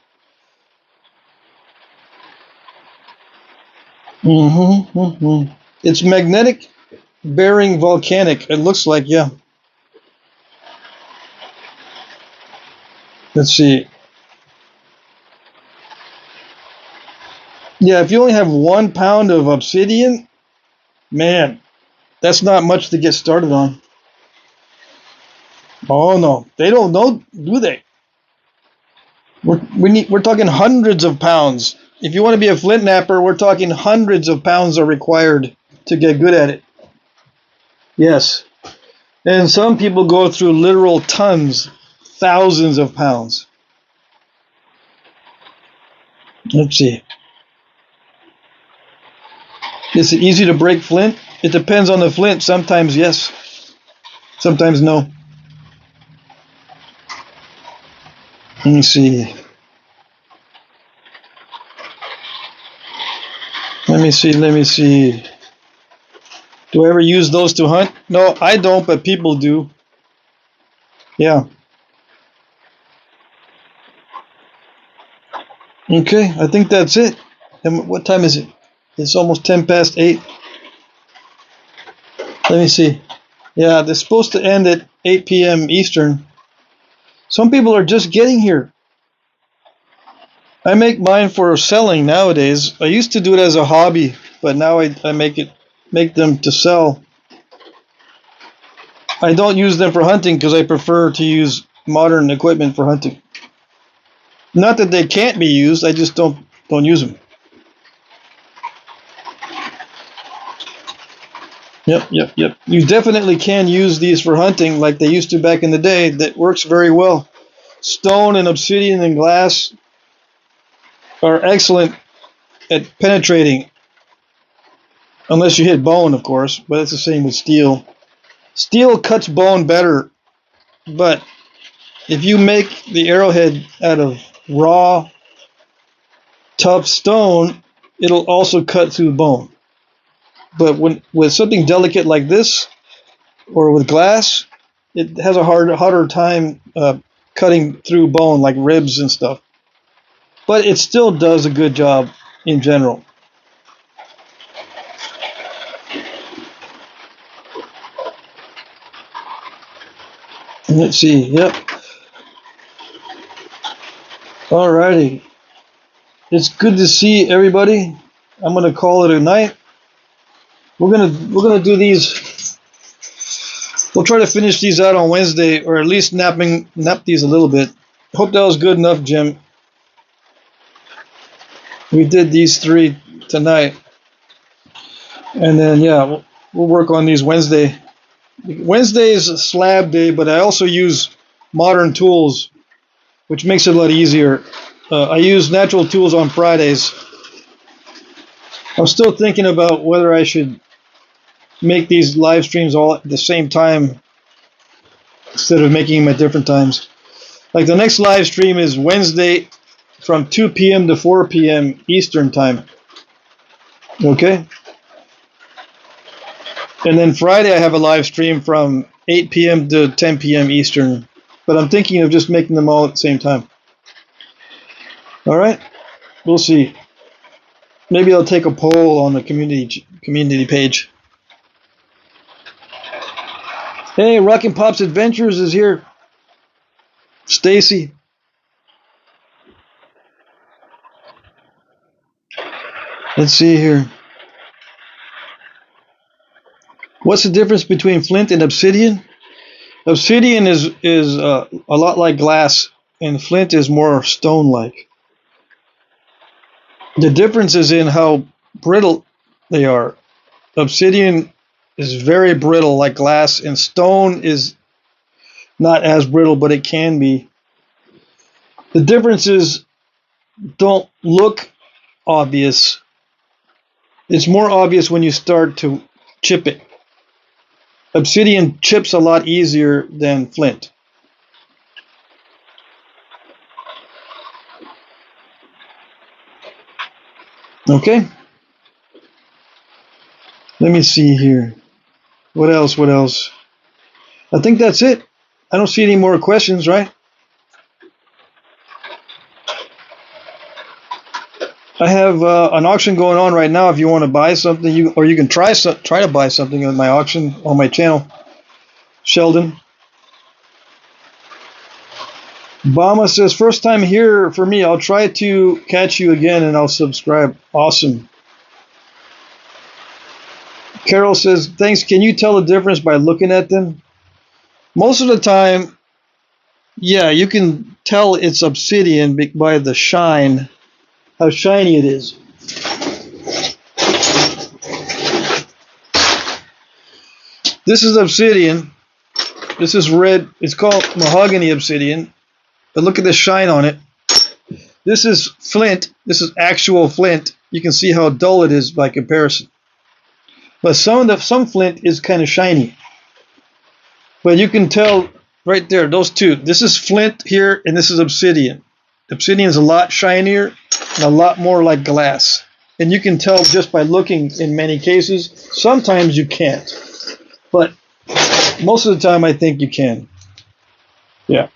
It's magnetic bearing volcanic. It looks like, yeah. Let's see. Yeah, if you only have 1 pound of obsidian, man, that's not much to get started on. Oh no, they don't know, do they? We're talking hundreds of pounds. If you want to be a flint napper, we're talking hundreds of pounds are required to get good at it. Yes. And some people go through literal tons, thousands of pounds. Let's see. Is it easy to break flint? It depends on the flint. Sometimes yes, sometimes no. Let me see. Let me see. Do I ever use those to hunt? No, I don't, but people do. Yeah. Okay, I think that's it. And what time is it? It's almost 10 past 8. Let me see. Yeah, they're supposed to end at 8 p.m. Eastern. Some people are just getting here. I make mine for selling nowadays. I used to do it as a hobby, but now I make them to sell. I don't use them for hunting because I prefer to use modern equipment for hunting. Not that they can't be used, I just don't use them. Yep. You definitely can use these for hunting like they used to back in the day. That works very well. Stone and obsidian and glass are excellent at penetrating. Unless you hit bone, of course, but it's the same with steel. Steel cuts bone better, but if you make the arrowhead out of raw, tough stone, it'll also cut through bone. But with something delicate like this, or with glass, it has a harder time cutting through bone, like ribs and stuff. But it still does a good job in general. Let's see. Yep. Alrighty. It's good to see everybody. I'm going to call it a night. We're gonna do these. We'll try to finish these out on Wednesday, or at least nap these a little bit. Hope that was good enough, Jim. We did these 3 tonight, and then yeah, we'll work on these Wednesday. Wednesday is a slab day, but I also use modern tools, which makes it a lot easier. I use natural tools on Fridays. I'm still thinking about whether I should make these live streams all at the same time instead of making them at different times. Like the next live stream is Wednesday from 2 p.m. to 4 p.m. Eastern time. Okay? And then Friday I have a live stream from 8 p.m. to 10 p.m. Eastern. But I'm thinking of just making them all at the same time. All right? We'll see. Maybe I'll take a poll on the community page. Hey, Rockin' Pops Adventures is here. Stacy. Let's see here. What's the difference between flint and obsidian? Obsidian is a lot like glass, and flint is more stone-like. The difference is in how brittle they are. Obsidian is very brittle like glass, and stone is not as brittle, but it can be. The differences don't look obvious. It's more obvious when you start to chip it. Obsidian chips a lot easier than flint. Okay. Let me see here. What else? I think that's it. I don't see any more questions, right? I have an auction going on right now. If you want to buy something, you can try to buy something at my auction on my channel. Sheldon. Obama says, first time here for me. I'll try to catch you again and I'll subscribe. Awesome. Carol says, thanks. Can you tell the difference by looking at them? Most of the time, yeah, you can tell it's obsidian by the shine, how shiny it is. This is obsidian. This is red. It's called mahogany obsidian. But look at the shine on it. This is flint. This is actual flint. You can see how dull it is by comparison. But some flint is kind of shiny. But you can tell right there, those two. This is flint here, and this is obsidian. Obsidian is a lot shinier and a lot more like glass. And you can tell just by looking in many cases. Sometimes you can't. But most of the time, I think you can. Yeah.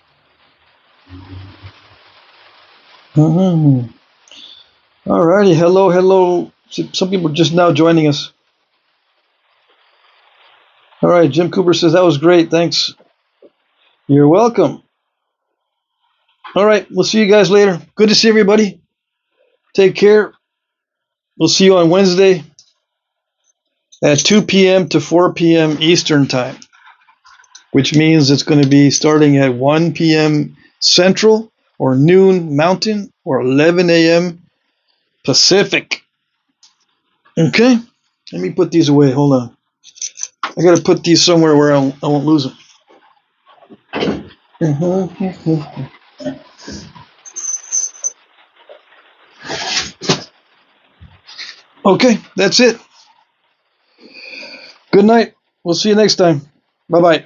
All righty. Hello. Some people are just now joining us. All right. Jim Cooper says, that was great. Thanks. You're welcome. All right. We'll see you guys later. Good to see everybody. Take care. We'll see you on Wednesday at 2 p.m. to 4 p.m. Eastern Time, which means it's going to be starting at 1 p.m. Central or noon Mountain or 11 a.m. Pacific. Okay? Let me put these away. Hold on. I got to put these somewhere where I won't lose them. Okay, that's it. Good night. We'll see you next time. Bye-bye.